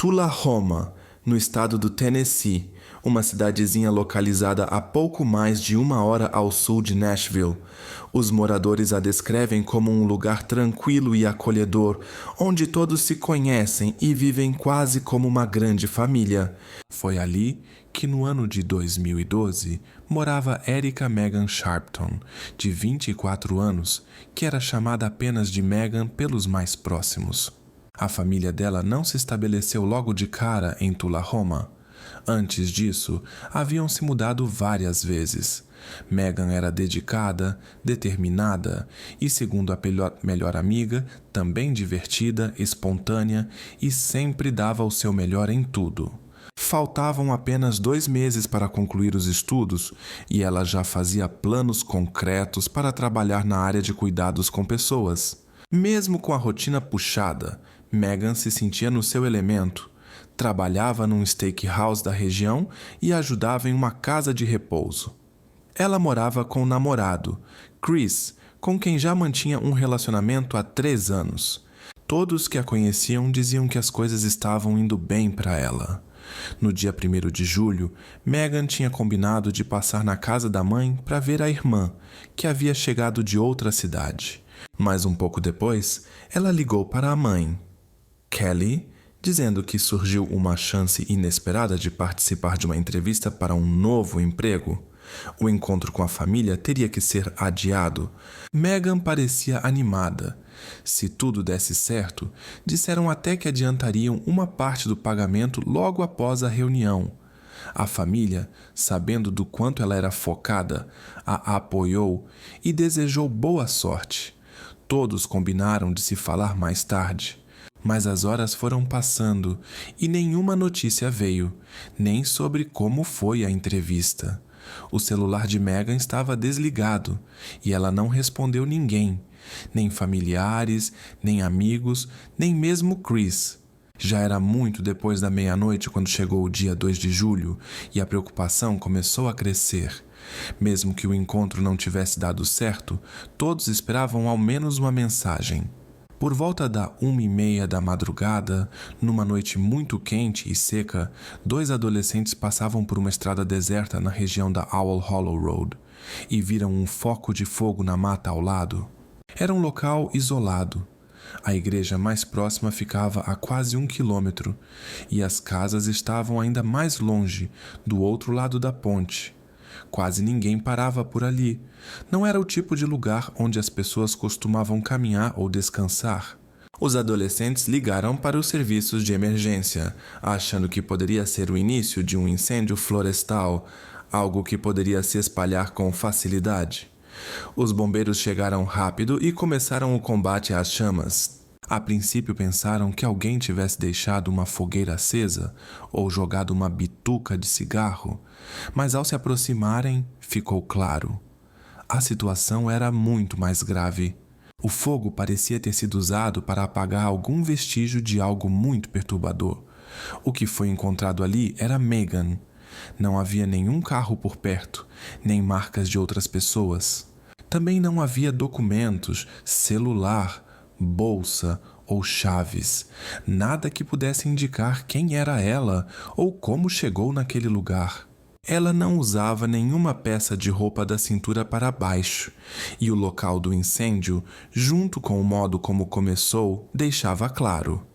Tullahoma, no estado do Tennessee, uma cidadezinha localizada a pouco mais de 1 hora ao sul de Nashville. Os moradores a descrevem como um lugar tranquilo e acolhedor, onde todos se conhecem e vivem quase como uma grande família. Foi ali que, no ano de 2012, morava Erica Megan Sharpton, de 24 anos, que era chamada apenas de Megan pelos mais próximos. A família dela não se estabeleceu logo de cara em Tullahoma. Antes disso, haviam se mudado várias vezes. Megan era dedicada, determinada e, segundo a melhor amiga, também divertida, espontânea e sempre dava o seu melhor em tudo. Faltavam apenas 2 meses para concluir os estudos e ela já fazia planos concretos para trabalhar na área de cuidados com pessoas. Mesmo com a rotina puxada, Megan se sentia no seu elemento. Trabalhava num steakhouse da região e ajudava em uma casa de repouso. Ela morava com o namorado, Chris, com quem já mantinha um relacionamento há 3 anos. Todos que a conheciam diziam que as coisas estavam indo bem para ela. No dia 1º de julho, Megan tinha combinado de passar na casa da mãe para ver a irmã, que havia chegado de outra cidade. Mas um pouco depois, ela ligou para a mãe, Kelly, dizendo que surgiu uma chance inesperada de participar de uma entrevista para um novo emprego. O encontro com a família teria que ser adiado. Megan parecia animada. Se tudo desse certo, disseram até que adiantariam uma parte do pagamento logo após a reunião. A família, sabendo do quanto ela era focada, a apoiou e desejou boa sorte. Todos combinaram de se falar mais tarde. Mas as horas foram passando e nenhuma notícia veio, nem sobre como foi a entrevista. O celular de Megan estava desligado e ela não respondeu ninguém, nem familiares, nem amigos, nem mesmo Chris. Já era muito depois da meia-noite quando chegou o dia 2 de julho e a preocupação começou a crescer. Mesmo que o encontro não tivesse dado certo, todos esperavam ao menos uma mensagem. Por volta da 1h30 da madrugada, numa noite muito quente e seca, 2 adolescentes passavam por uma estrada deserta na região da Owl Hollow Road e viram um foco de fogo na mata ao lado. Era um local isolado. A igreja mais próxima ficava a quase 1 quilômetro e as casas estavam ainda mais longe, do outro lado da ponte. Quase ninguém parava por ali. Não era o tipo de lugar onde as pessoas costumavam caminhar ou descansar. Os adolescentes ligaram para os serviços de emergência, achando que poderia ser o início de um incêndio florestal, algo que poderia se espalhar com facilidade. Os bombeiros chegaram rápido e começaram o combate às chamas. A princípio pensaram que alguém tivesse deixado uma fogueira acesa ou jogado uma bituca de cigarro, mas ao se aproximarem, ficou claro. A situação era muito mais grave. O fogo parecia ter sido usado para apagar algum vestígio de algo muito perturbador. O que foi encontrado ali era Megan. Não havia nenhum carro por perto, nem marcas de outras pessoas. Também não havia documentos, celular, bolsa ou chaves. Nada que pudesse indicar quem era ela ou como chegou naquele lugar. Ela não usava nenhuma peça de roupa da cintura para baixo, e o local do incêndio, junto com o modo como começou, deixava claro.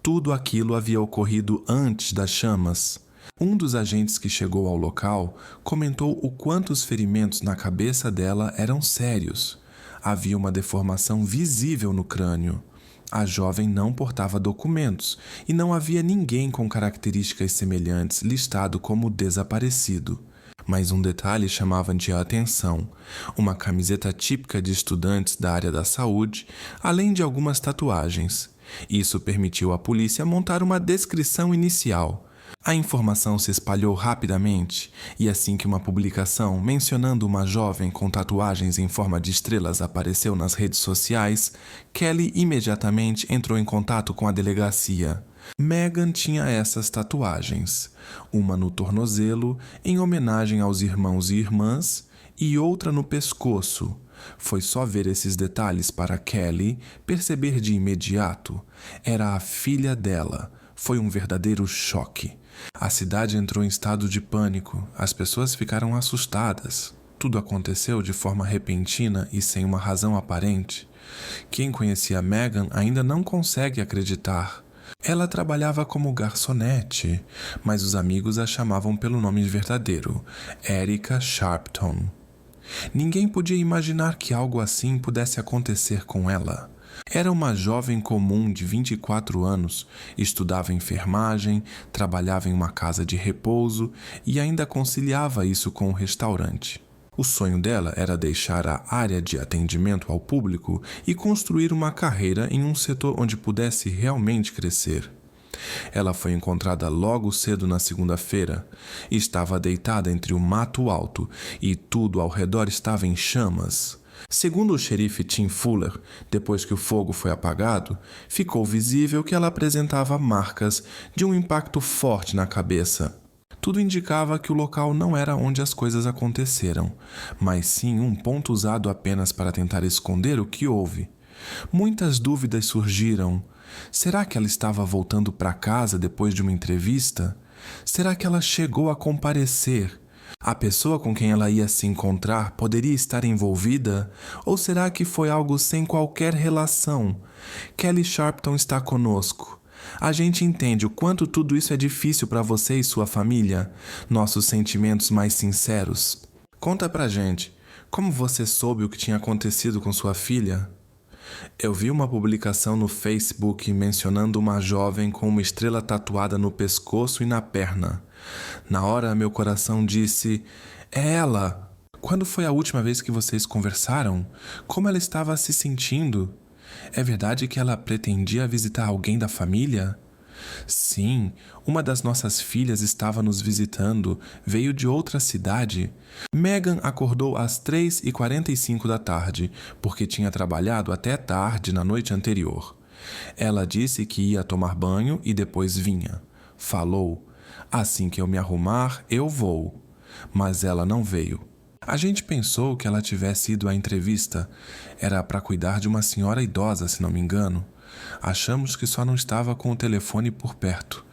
Tudo aquilo havia ocorrido antes das chamas. Um dos agentes que chegou ao local comentou o quanto os ferimentos na cabeça dela eram sérios. Havia uma deformação visível no crânio. A jovem não portava documentos e não havia ninguém com características semelhantes listado como desaparecido. Mas um detalhe chamava-lhe a atenção: uma camiseta típica de estudantes da área da saúde, além de algumas tatuagens. Isso permitiu à polícia montar uma descrição inicial. A informação se espalhou rapidamente, e assim que uma publicação mencionando uma jovem com tatuagens em forma de estrelas apareceu nas redes sociais, Kelly imediatamente entrou em contato com a delegacia. Megan tinha essas tatuagens, uma no tornozelo, em homenagem aos irmãos e irmãs, e outra no pescoço. Foi só ver esses detalhes para Kelly perceber de imediato. Era a filha dela, Foi um verdadeiro choque. A cidade entrou em estado de pânico, as pessoas ficaram assustadas. Tudo aconteceu de forma repentina e sem uma razão aparente. Quem conhecia Megan ainda não consegue acreditar. Ela trabalhava como garçonete, mas os amigos a chamavam pelo nome verdadeiro, Erica Sharpton. Ninguém podia imaginar que algo assim pudesse acontecer com ela. Era uma jovem comum de 24 anos, estudava enfermagem, trabalhava em uma casa de repouso e ainda conciliava isso com o restaurante. O sonho dela era deixar a área de atendimento ao público e construir uma carreira em um setor onde pudesse realmente crescer. Ela foi encontrada logo cedo na segunda-feira. Estava deitada entre o mato alto e tudo ao redor estava em chamas. Segundo o xerife Tim Fuller, depois que o fogo foi apagado, ficou visível que ela apresentava marcas de um impacto forte na cabeça. Tudo indicava que o local não era onde as coisas aconteceram, mas sim um ponto usado apenas para tentar esconder o que houve. Muitas dúvidas surgiram. Será que ela estava voltando para casa depois de uma entrevista? Será que ela chegou a comparecer? A pessoa com quem ela ia se encontrar poderia estar envolvida? Ou será que foi algo sem qualquer relação? Kelly Sharpton está conosco. A gente entende o quanto tudo isso é difícil para você e sua família. Nossos sentimentos mais sinceros. Conta pra gente, como você soube o que tinha acontecido com sua filha? Eu vi uma publicação no Facebook mencionando uma jovem com uma estrela tatuada no pescoço e na perna. Na hora, meu coração disse: é ela! Quando foi a última vez que vocês conversaram? Como ela estava se sentindo? É verdade que ela pretendia visitar alguém da família? Sim, uma das nossas filhas estava nos visitando, veio de outra cidade. Megan acordou às 3h45 da tarde, porque tinha trabalhado até tarde na noite anterior. Ela disse que ia tomar banho e depois vinha. Falou: assim que eu me arrumar, eu vou. Mas ela não veio. A gente pensou que ela tivesse ido à entrevista. Era para cuidar de uma senhora idosa, se não me engano. Achamos que só não estava com o telefone por perto,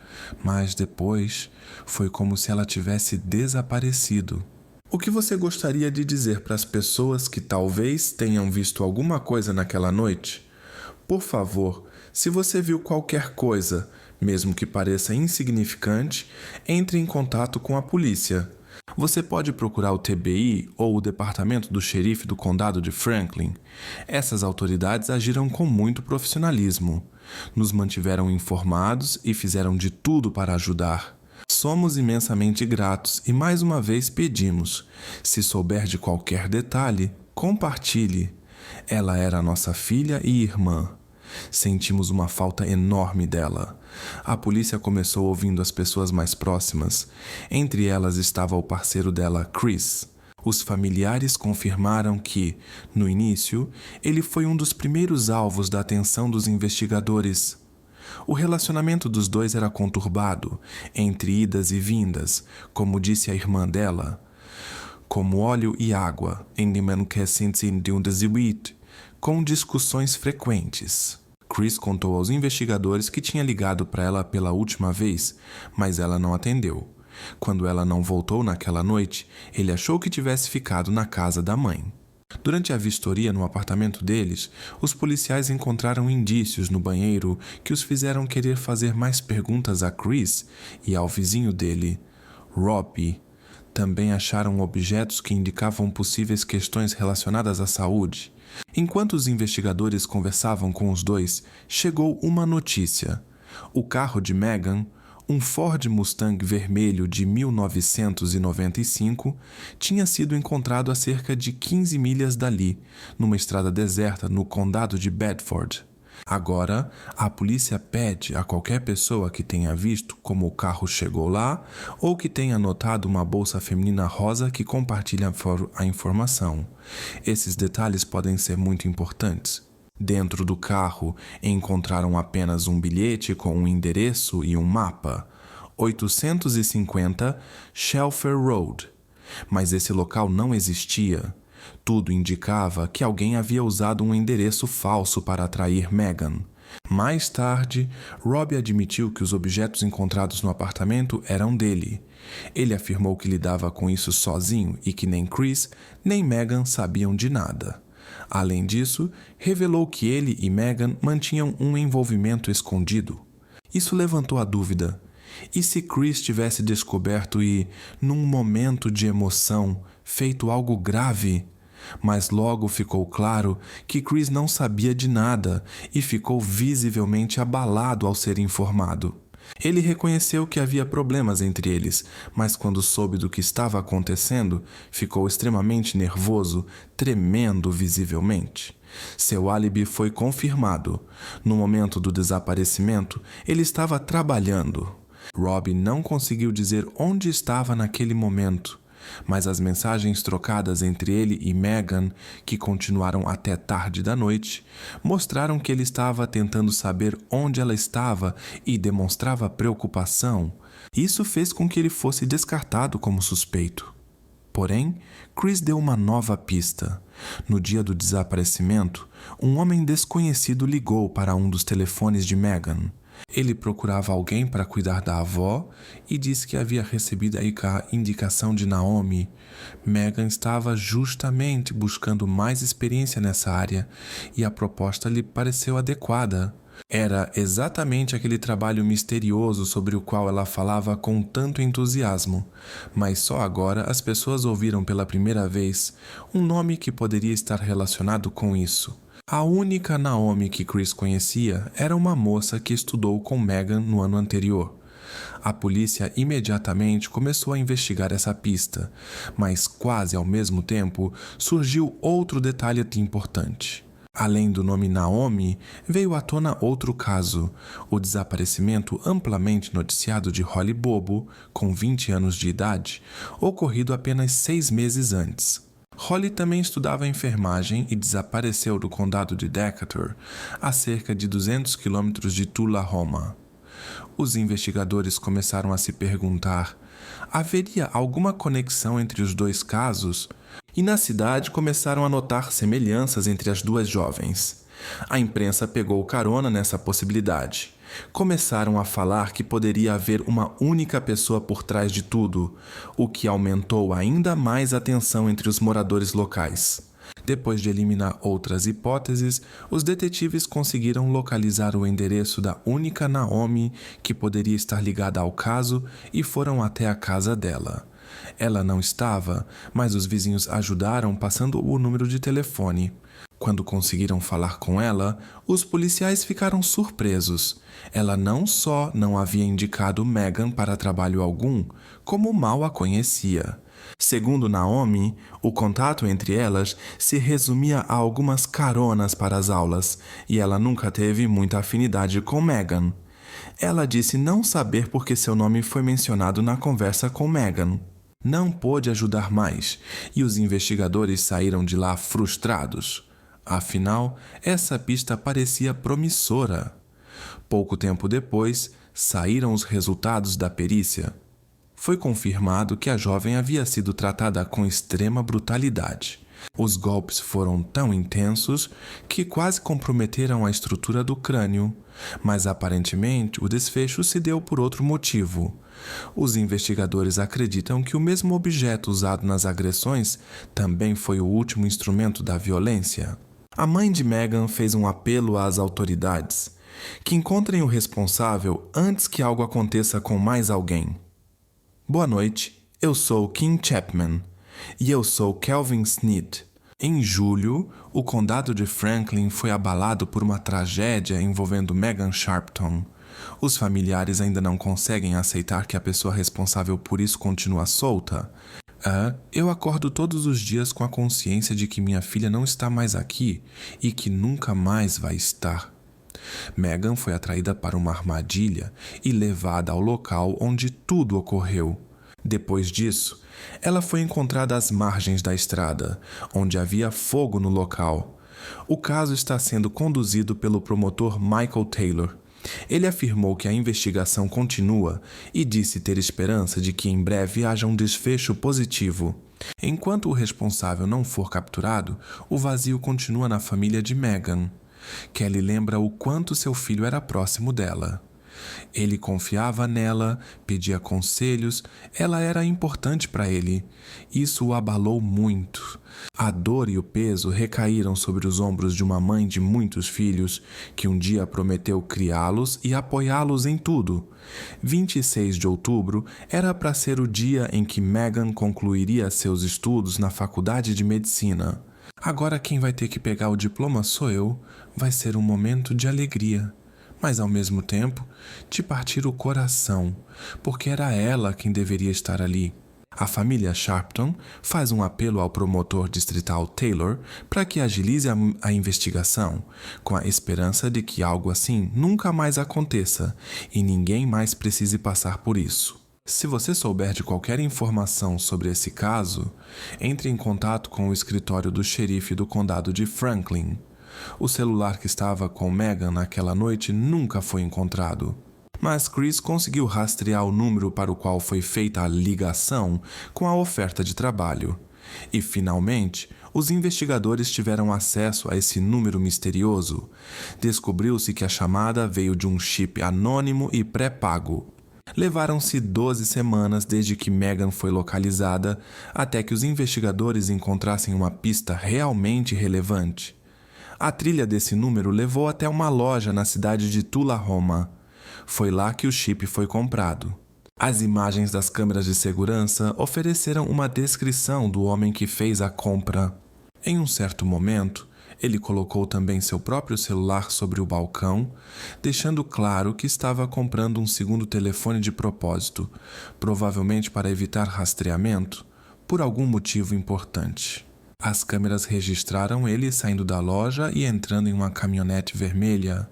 mas depois foi como se ela tivesse desaparecido. O que você gostaria de dizer para as pessoas que talvez tenham visto alguma coisa naquela noite? Por favor, se você viu qualquer coisa, mesmo que pareça insignificante, entre em contato com a polícia. Você pode procurar o TBI ou o Departamento do Xerife do Condado de Franklin. Essas autoridades agiram com muito profissionalismo. Nos mantiveram informados e fizeram de tudo para ajudar. Somos imensamente gratos e mais uma vez pedimos: se souber de qualquer detalhe, compartilhe. Ela era nossa filha e irmã. Sentimos uma falta enorme dela. A polícia começou ouvindo as pessoas mais próximas. Entre elas estava o parceiro dela, Chris. Os familiares confirmaram que, no início, ele foi um dos primeiros alvos da atenção dos investigadores. O relacionamento dos dois era conturbado, entre idas e vindas, como disse a irmã dela. Como óleo e água, com discussões frequentes. Chris contou aos investigadores que tinha ligado para ela pela última vez, mas ela não atendeu. Quando ela não voltou naquela noite, ele achou que tivesse ficado na casa da mãe. Durante a vistoria no apartamento deles, os policiais encontraram indícios no banheiro que os fizeram querer fazer mais perguntas a Chris e ao vizinho dele, Robbie. Também acharam objetos que indicavam possíveis questões relacionadas à saúde. Enquanto os investigadores conversavam com os dois, chegou uma notícia. O carro de Megan, um Ford Mustang vermelho de 1995, tinha sido encontrado a cerca de 15 milhas dali, numa estrada deserta no condado de Bedford. Agora, a polícia pede a qualquer pessoa que tenha visto como o carro chegou lá ou que tenha notado uma bolsa feminina rosa que compartilhe a informação. Esses detalhes podem ser muito importantes. Dentro do carro, encontraram apenas um bilhete com um endereço e um mapa. 850 Shelfer Road. Mas esse local não existia. Tudo indicava que alguém havia usado um endereço falso para atrair Megan. Mais tarde, Robbie admitiu que os objetos encontrados no apartamento eram dele. Ele afirmou que lidava com isso sozinho e que nem Chris nem Megan sabiam de nada. Além disso, revelou que ele e Megan mantinham um envolvimento escondido. Isso levantou a dúvida. E se Chris tivesse descoberto e, num momento de emoção, feito algo grave? Mas logo ficou claro que Chris não sabia de nada e ficou visivelmente abalado ao ser informado. Ele reconheceu que havia problemas entre eles, mas quando soube do que estava acontecendo, ficou extremamente nervoso, tremendo visivelmente. Seu álibi foi confirmado. No momento do desaparecimento, ele estava trabalhando. Robbie não conseguiu dizer onde estava naquele momento, mas as mensagens trocadas entre ele e Megan, que continuaram até tarde da noite, mostraram que ele estava tentando saber onde ela estava e demonstrava preocupação. Isso fez com que ele fosse descartado como suspeito. Porém, Chris deu uma nova pista. No dia do desaparecimento, um homem desconhecido ligou para um dos telefones de Megan. Ele procurava alguém para cuidar da avó e disse que havia recebido a indicação de Naomi. Megan estava justamente buscando mais experiência nessa área e a proposta lhe pareceu adequada. Era exatamente aquele trabalho misterioso sobre o qual ela falava com tanto entusiasmo, mas só agora as pessoas ouviram pela primeira vez um nome que poderia estar relacionado com isso. A única Naomi que Chris conhecia era uma moça que estudou com Megan no ano anterior. A polícia imediatamente começou a investigar essa pista, mas quase ao mesmo tempo surgiu outro detalhe importante. Além do nome Naomi, veio à tona outro caso, o desaparecimento amplamente noticiado de Holly Bobo, com 20 anos de idade, ocorrido apenas 6 meses antes. Holly também estudava enfermagem e desapareceu do condado de Decatur, a cerca de 200 quilômetros de Tullahoma. Os investigadores começaram a se perguntar: haveria alguma conexão entre os dois casos? E na cidade começaram a notar semelhanças entre as duas jovens. A imprensa pegou carona nessa possibilidade. Começaram a falar que poderia haver uma única pessoa por trás de tudo, o que aumentou ainda mais a tensão entre os moradores locais. Depois de eliminar outras hipóteses, os detetives conseguiram localizar o endereço da única Naomi que poderia estar ligada ao caso e foram até a casa dela. Ela não estava, mas os vizinhos ajudaram passando o número de telefone. Quando conseguiram falar com ela, os policiais ficaram surpresos. Ela não só não havia indicado Megan para trabalho algum, como mal a conhecia. Segundo Naomi, o contato entre elas se resumia a algumas caronas para as aulas, e ela nunca teve muita afinidade com Megan. Ela disse não saber por que seu nome foi mencionado na conversa com Megan. Não pôde ajudar mais, e os investigadores saíram de lá frustrados. Afinal, essa pista parecia promissora. Pouco tempo depois, saíram os resultados da perícia. Foi confirmado que a jovem havia sido tratada com extrema brutalidade. Os golpes foram tão intensos que quase comprometeram a estrutura do crânio, mas aparentemente o desfecho se deu por outro motivo. Os investigadores acreditam que o mesmo objeto usado nas agressões também foi o último instrumento da violência. A mãe de Megan fez um apelo às autoridades que encontrem o responsável antes que algo aconteça com mais alguém. Boa noite, eu sou Kim Chapman e eu sou Kelvin Sneed. Em julho, o condado de Franklin foi abalado por uma tragédia envolvendo Megan Sharpton. Os familiares ainda não conseguem aceitar que a pessoa responsável por isso continua solta. Eu acordo todos os dias com a consciência de que minha filha não está mais aqui e que nunca mais vai estar. Megan foi atraída para uma armadilha e levada ao local onde tudo ocorreu. Depois disso, ela foi encontrada às margens da estrada, onde havia fogo no local. O caso está sendo conduzido pelo promotor Michael Taylor. Ele afirmou que a investigação continua e disse ter esperança de que em breve haja um desfecho positivo. Enquanto o responsável não for capturado, o vazio continua na família de Megan. Kelly lembra o quanto seu filho era próximo dela. Ele confiava nela, pedia conselhos, ela era importante para ele. Isso o abalou muito. A dor e o peso recaíram sobre os ombros de uma mãe de muitos filhos, que um dia prometeu criá-los e apoiá-los em tudo. 26 de outubro era para ser o dia em que Megan concluiria seus estudos na faculdade de medicina. Agora quem vai ter que pegar o diploma sou eu. Vai ser um momento de alegria, mas ao mesmo tempo de partir o coração, porque era ela quem deveria estar ali. A família Sharpton faz um apelo ao promotor distrital Taylor para que agilize a investigação, com a esperança de que algo assim nunca mais aconteça e ninguém mais precise passar por isso. Se você souber de qualquer informação sobre esse caso, entre em contato com o escritório do xerife do condado de Franklin. O celular que estava com Megan naquela noite nunca foi encontrado. Mas Chris conseguiu rastrear o número para o qual foi feita a ligação com a oferta de trabalho. E, finalmente, os investigadores tiveram acesso a esse número misterioso. Descobriu-se que a chamada veio de um chip anônimo e pré-pago. Levaram-se 12 semanas desde que Megan foi localizada até que os investigadores encontrassem uma pista realmente relevante. A trilha desse número levou até uma loja na cidade de Tullahoma. Foi lá que o chip foi comprado. As imagens das câmeras de segurança ofereceram uma descrição do homem que fez a compra. Em um certo momento, ele colocou também seu próprio celular sobre o balcão, deixando claro que estava comprando um segundo telefone de propósito, provavelmente para evitar rastreamento, por algum motivo importante. As câmeras registraram ele saindo da loja e entrando em uma caminhonete vermelha.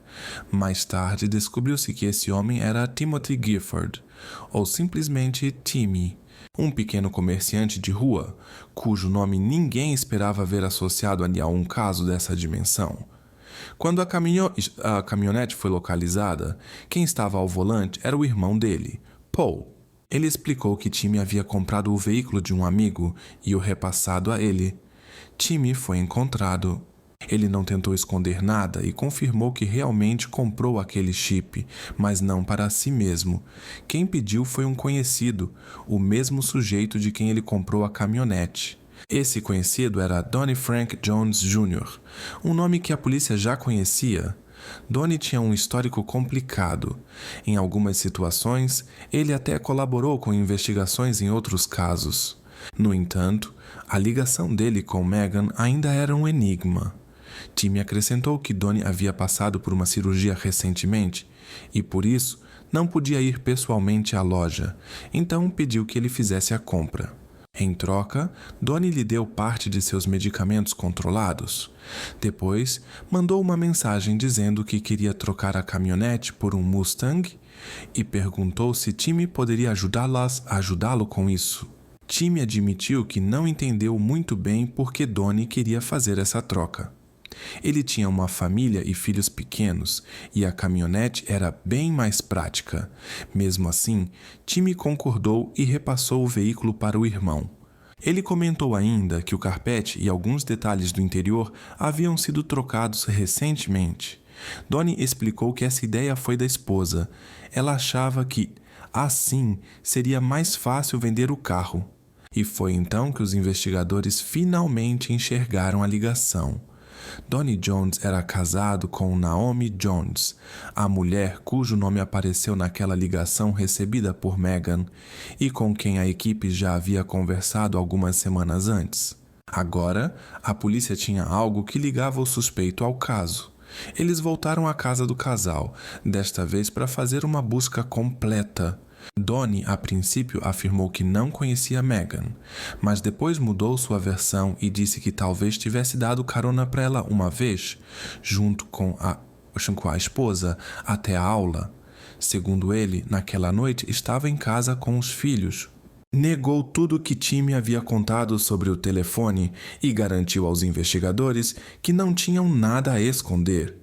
Mais tarde, descobriu-se que esse homem era Timothy Gifford, ou simplesmente Timmy, um pequeno comerciante de rua, cujo nome ninguém esperava ver associado a um caso dessa dimensão. Quando a caminhonete foi localizada, quem estava ao volante era o irmão dele, Paul. Ele explicou que Timmy havia comprado o veículo de um amigo e o repassado a ele. Timmy foi encontrado. Ele não tentou esconder nada e confirmou que realmente comprou aquele chip, mas não para si mesmo. Quem pediu foi um conhecido, o mesmo sujeito de quem ele comprou a caminhonete. Esse conhecido era Donnie Frank Jones Jr., um nome que a polícia já conhecia. Donnie tinha um histórico complicado. Em algumas situações, ele até colaborou com investigações em outros casos. No entanto, a ligação dele com Megan ainda era um enigma. Timmy acrescentou que Donnie havia passado por uma cirurgia recentemente e, por isso, não podia ir pessoalmente à loja, então pediu que ele fizesse a compra. Em troca, Donnie lhe deu parte de seus medicamentos controlados. Depois, mandou uma mensagem dizendo que queria trocar a caminhonete por um Mustang e perguntou se Timmy poderia ajudá-lo com isso. Timmy admitiu que não entendeu muito bem por que Donnie queria fazer essa troca. Ele tinha uma família e filhos pequenos, e a caminhonete era bem mais prática. Mesmo assim, Timmy concordou e repassou o veículo para o irmão. Ele comentou ainda que o carpete e alguns detalhes do interior haviam sido trocados recentemente. Donnie explicou que essa ideia foi da esposa. Ela achava que, assim, seria mais fácil vender o carro. E foi então que os investigadores finalmente enxergaram a ligação. Donnie Jones era casado com Naomi Jones, a mulher cujo nome apareceu naquela ligação recebida por Megan e com quem a equipe já havia conversado algumas semanas antes. Agora, a polícia tinha algo que ligava o suspeito ao caso. Eles voltaram à casa do casal, desta vez para fazer uma busca completa. Donnie, a princípio, afirmou que não conhecia Megan, mas depois mudou sua versão e disse que talvez tivesse dado carona para ela uma vez, junto com a esposa, até a aula. Segundo ele, naquela noite estava em casa com os filhos. Negou tudo que Timmy havia contado sobre o telefone e garantiu aos investigadores que não tinham nada a esconder.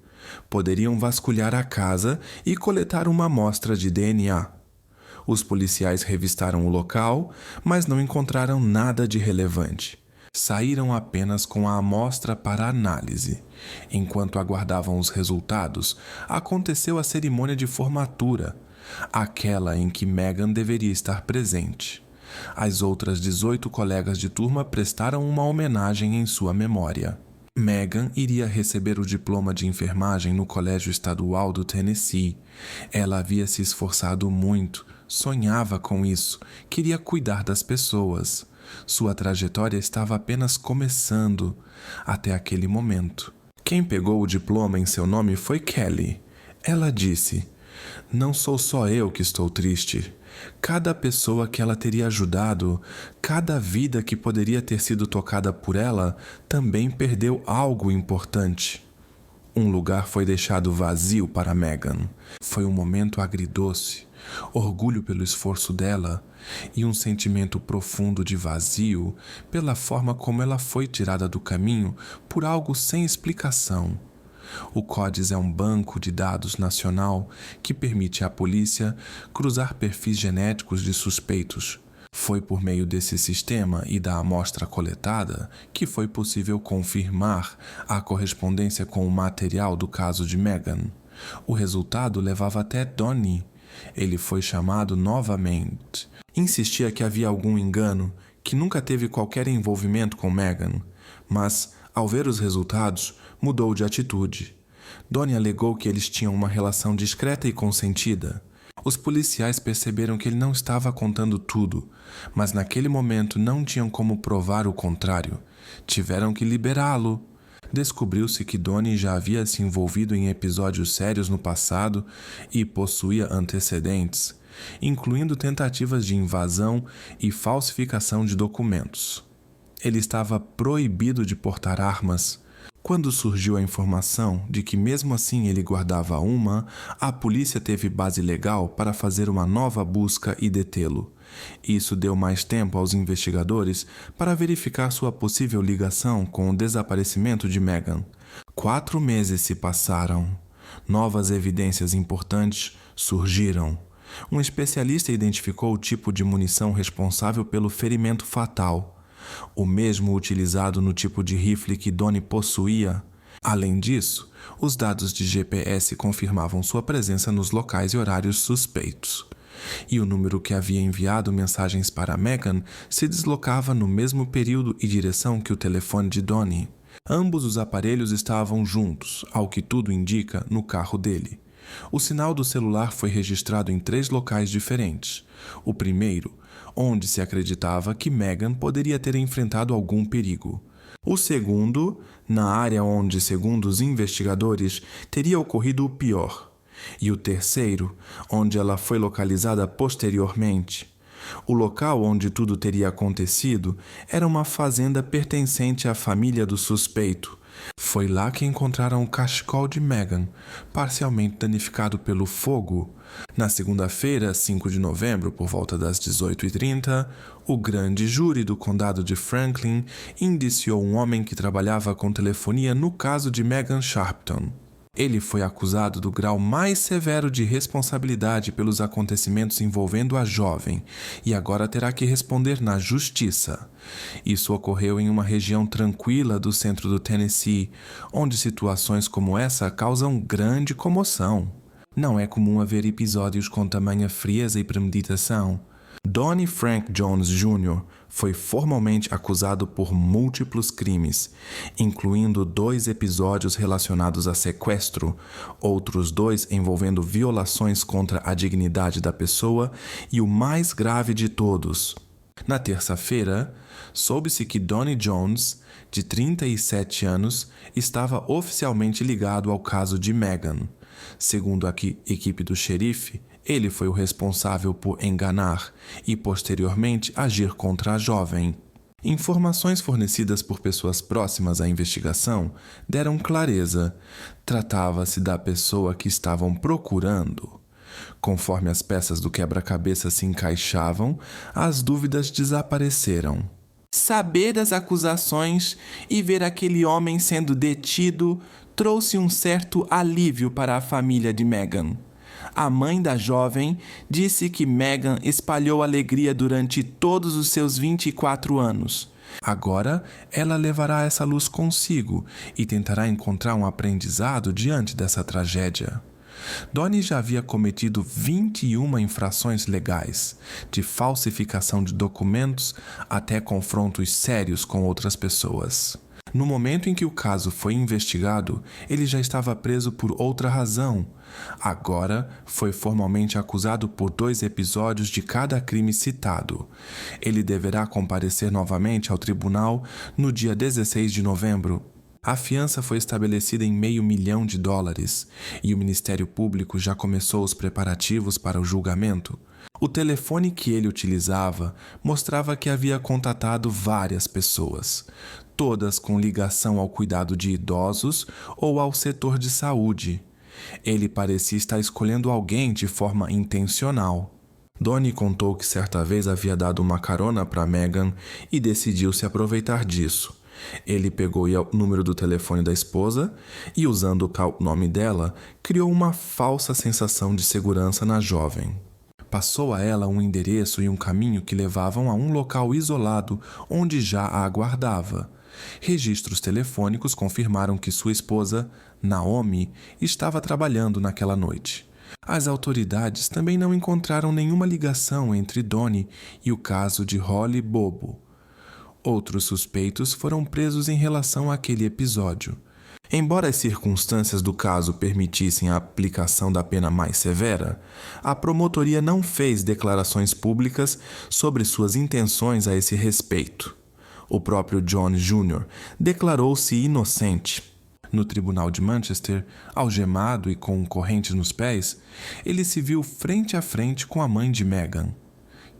Poderiam vasculhar a casa e coletar uma amostra de DNA. Os policiais revistaram o local, mas não encontraram nada de relevante. Saíram apenas com a amostra para análise. Enquanto aguardavam os resultados, aconteceu a cerimônia de formatura, aquela em que Megan deveria estar presente. As outras 18 colegas de turma prestaram uma homenagem em sua memória. Megan iria receber o diploma de enfermagem no Colégio Estadual do Tennessee. Ela havia se esforçado muito, sonhava com isso, queria cuidar das pessoas. Sua trajetória estava apenas começando, até aquele momento. Quem pegou o diploma em seu nome foi Kelly. Ela disse: "Não sou só eu que estou triste. Cada pessoa que ela teria ajudado, cada vida que poderia ter sido tocada por ela, também perdeu algo importante." Um lugar foi deixado vazio para Megan. Foi um momento agridoce, orgulho pelo esforço dela e um sentimento profundo de vazio pela forma como ela foi tirada do caminho por algo sem explicação. O CODIS é um banco de dados nacional que permite à polícia cruzar perfis genéticos de suspeitos. Foi por meio desse sistema e da amostra coletada que foi possível confirmar a correspondência com o material do caso de Megan. O resultado levava até Donnie. Ele foi chamado novamente. Insistia que havia algum engano, que nunca teve qualquer envolvimento com Megan, mas, ao ver os resultados, mudou de atitude. Donnie alegou que eles tinham uma relação discreta e consentida. Os policiais perceberam que ele não estava contando tudo, mas naquele momento não tinham como provar o contrário. Tiveram que liberá-lo. Descobriu-se que Donnie já havia se envolvido em episódios sérios no passado e possuía antecedentes, incluindo tentativas de invasão e falsificação de documentos. Ele estava proibido de portar armas. Quando surgiu a informação de que mesmo assim ele guardava uma, a polícia teve base legal para fazer uma nova busca e detê-lo. Isso deu mais tempo aos investigadores para verificar sua possível ligação com o desaparecimento de Megan. 4 meses se passaram. Novas evidências importantes surgiram. Um especialista identificou o tipo de munição responsável pelo ferimento fatal, o mesmo utilizado no tipo de rifle que Donnie possuía. Além disso, os dados de GPS confirmavam sua presença nos locais e horários suspeitos. E o número que havia enviado mensagens para Megan se deslocava no mesmo período e direção que o telefone de Donnie. Ambos os aparelhos estavam juntos, ao que tudo indica, no carro dele. O sinal do celular foi registrado em 3 locais diferentes. O primeiro, onde se acreditava que Megan poderia ter enfrentado algum perigo. O segundo, na área onde, segundo os investigadores, teria ocorrido o pior. E o terceiro, onde ela foi localizada posteriormente. O local onde tudo teria acontecido era uma fazenda pertencente à família do suspeito. Foi lá que encontraram o cachecol de Megan, parcialmente danificado pelo fogo. Na segunda-feira, 5 de novembro, por volta das 18h30, o grande júri do condado de Franklin indiciou um homem que trabalhava com telefonia no caso de Megan Sharpton. Ele foi acusado do grau mais severo de responsabilidade pelos acontecimentos envolvendo a jovem e agora terá que responder na justiça. Isso ocorreu em uma região tranquila do centro do Tennessee, onde situações como essa causam grande comoção. Não é comum haver episódios com tamanha frieza e premeditação. Donnie Frank Jones Jr. foi formalmente acusado por múltiplos crimes, incluindo 2 episódios relacionados a sequestro, outros 2 envolvendo violações contra a dignidade da pessoa e o mais grave de todos. Na terça-feira, soube-se que Donnie Jones, de 37 anos, estava oficialmente ligado ao caso de Megan. Segundo a equipe do xerife, ele foi o responsável por enganar e, posteriormente, agir contra a jovem. Informações fornecidas por pessoas próximas à investigação deram clareza. Tratava-se da pessoa que estavam procurando. Conforme as peças do quebra-cabeça se encaixavam, as dúvidas desapareceram. Saber das acusações e ver aquele homem sendo detido trouxe um certo alívio para a família de Megan. A mãe da jovem disse que Megan espalhou alegria durante todos os seus 24 anos. Agora, ela levará essa luz consigo e tentará encontrar um aprendizado diante dessa tragédia. Donnie já havia cometido 21 infrações legais, de falsificação de documentos até confrontos sérios com outras pessoas. No momento em que o caso foi investigado, ele já estava preso por outra razão. Agora, foi formalmente acusado por 2 episódios de cada crime citado. Ele deverá comparecer novamente ao tribunal no dia 16 de novembro. A fiança foi estabelecida em $500 mil e o Ministério Público já começou os preparativos para o julgamento. O telefone que ele utilizava mostrava que havia contatado várias pessoas, todas com ligação ao cuidado de idosos ou ao setor de saúde. Ele parecia estar escolhendo alguém de forma intencional. Donnie contou que certa vez havia dado uma carona para Megan e decidiu se aproveitar disso. Ele pegou o número do telefone da esposa e, usando o nome dela, criou uma falsa sensação de segurança na jovem. Passou a ela um endereço e um caminho que levavam a um local isolado onde já a aguardava. Registros telefônicos confirmaram que sua esposa, Naomi, estava trabalhando naquela noite. As autoridades também não encontraram nenhuma ligação entre Donnie e o caso de Holly Bobo. Outros suspeitos foram presos em relação àquele episódio. Embora as circunstâncias do caso permitissem a aplicação da pena mais severa, a promotoria não fez declarações públicas sobre suas intenções a esse respeito. O próprio John Jr. declarou-se inocente. No tribunal de Manchester, algemado e com corrente nos pés, ele se viu frente a frente com a mãe de Megan,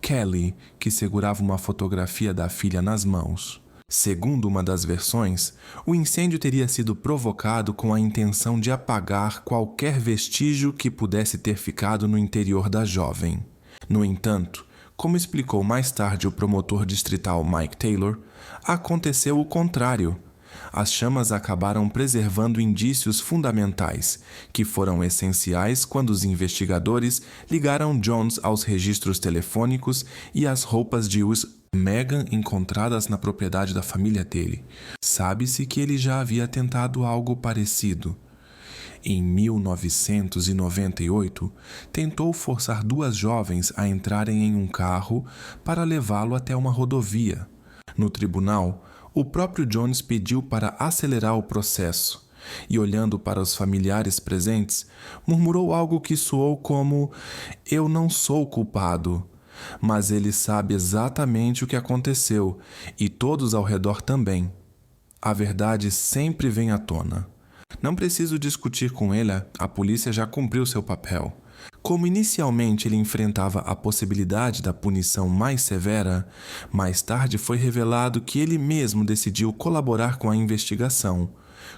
Kelly, que segurava uma fotografia da filha nas mãos. Segundo uma das versões, o incêndio teria sido provocado com a intenção de apagar qualquer vestígio que pudesse ter ficado no interior da jovem. No entanto, como explicou mais tarde o promotor distrital Mike Taylor, aconteceu o contrário. As chamas acabaram preservando indícios fundamentais, que foram essenciais quando os investigadores ligaram Jones aos registros telefônicos e às roupas de Megan encontradas na propriedade da família dele. Sabe-se que ele já havia tentado algo parecido. Em 1998, tentou forçar 2 jovens a entrarem em um carro para levá-lo até uma rodovia. No tribunal, o próprio Jones pediu para acelerar o processo e, olhando para os familiares presentes, murmurou algo que soou como: "Eu não sou culpado, mas ele sabe exatamente o que aconteceu e todos ao redor também. A verdade sempre vem à tona. Não preciso discutir com ele, a polícia já cumpriu seu papel." Como inicialmente ele enfrentava a possibilidade da punição mais severa, mais tarde foi revelado que ele mesmo decidiu colaborar com a investigação,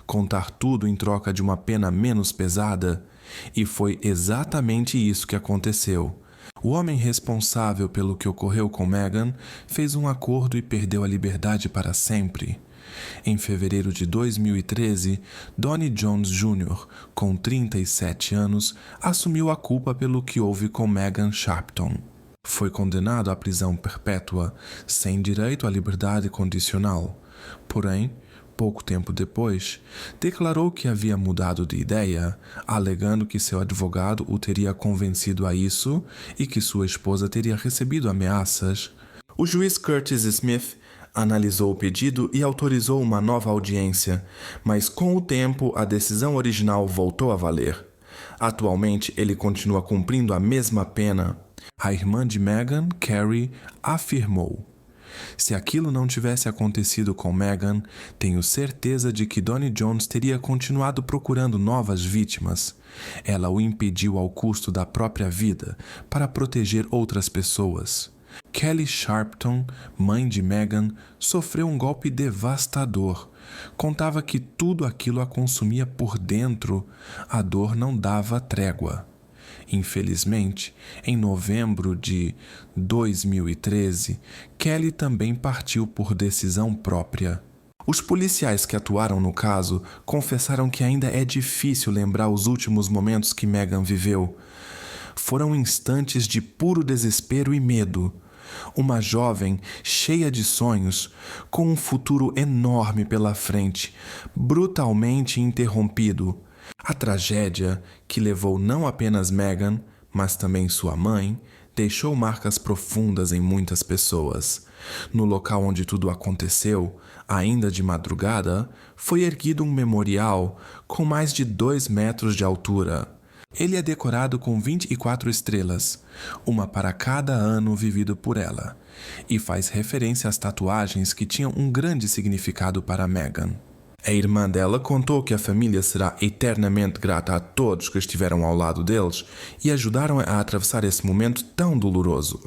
contar tudo em troca de uma pena menos pesada, e foi exatamente isso que aconteceu. O homem responsável pelo que ocorreu com Megan fez um acordo e perdeu a liberdade para sempre. Em fevereiro de 2013, Donnie Jones Jr., com 37 anos, assumiu a culpa pelo que houve com Megan Sharpton. Foi condenado à prisão perpétua, sem direito à liberdade condicional. Porém, pouco tempo depois, declarou que havia mudado de ideia, alegando que seu advogado o teria convencido a isso e que sua esposa teria recebido ameaças. O juiz Curtis Smith analisou o pedido e autorizou uma nova audiência, mas com o tempo a decisão original voltou a valer. Atualmente ele continua cumprindo a mesma pena. A irmã de Megan, Carrie, afirmou: "Se aquilo não tivesse acontecido com Megan, tenho certeza de que Donnie Jones teria continuado procurando novas vítimas. Ela o impediu ao custo da própria vida para proteger outras pessoas." Kelly Sharpton, mãe de Megan, sofreu um golpe devastador. Contava que tudo aquilo a consumia por dentro. A dor não dava trégua. Infelizmente, em novembro de 2013, Kelly também partiu por decisão própria. Os policiais que atuaram no caso confessaram que ainda é difícil lembrar os últimos momentos que Megan viveu. Foram instantes de puro desespero e medo. Uma jovem cheia de sonhos, com um futuro enorme pela frente, brutalmente interrompido. A tragédia, que levou não apenas Megan, mas também sua mãe, deixou marcas profundas em muitas pessoas. No local onde tudo aconteceu, ainda de madrugada, foi erguido um memorial com mais de 2 metros de altura. Ele é decorado com 24 estrelas, uma para cada ano vivido por ela, e faz referência às tatuagens que tinham um grande significado para Megan. A irmã dela contou que a família será eternamente grata a todos que estiveram ao lado deles e ajudaram a atravessar esse momento tão doloroso.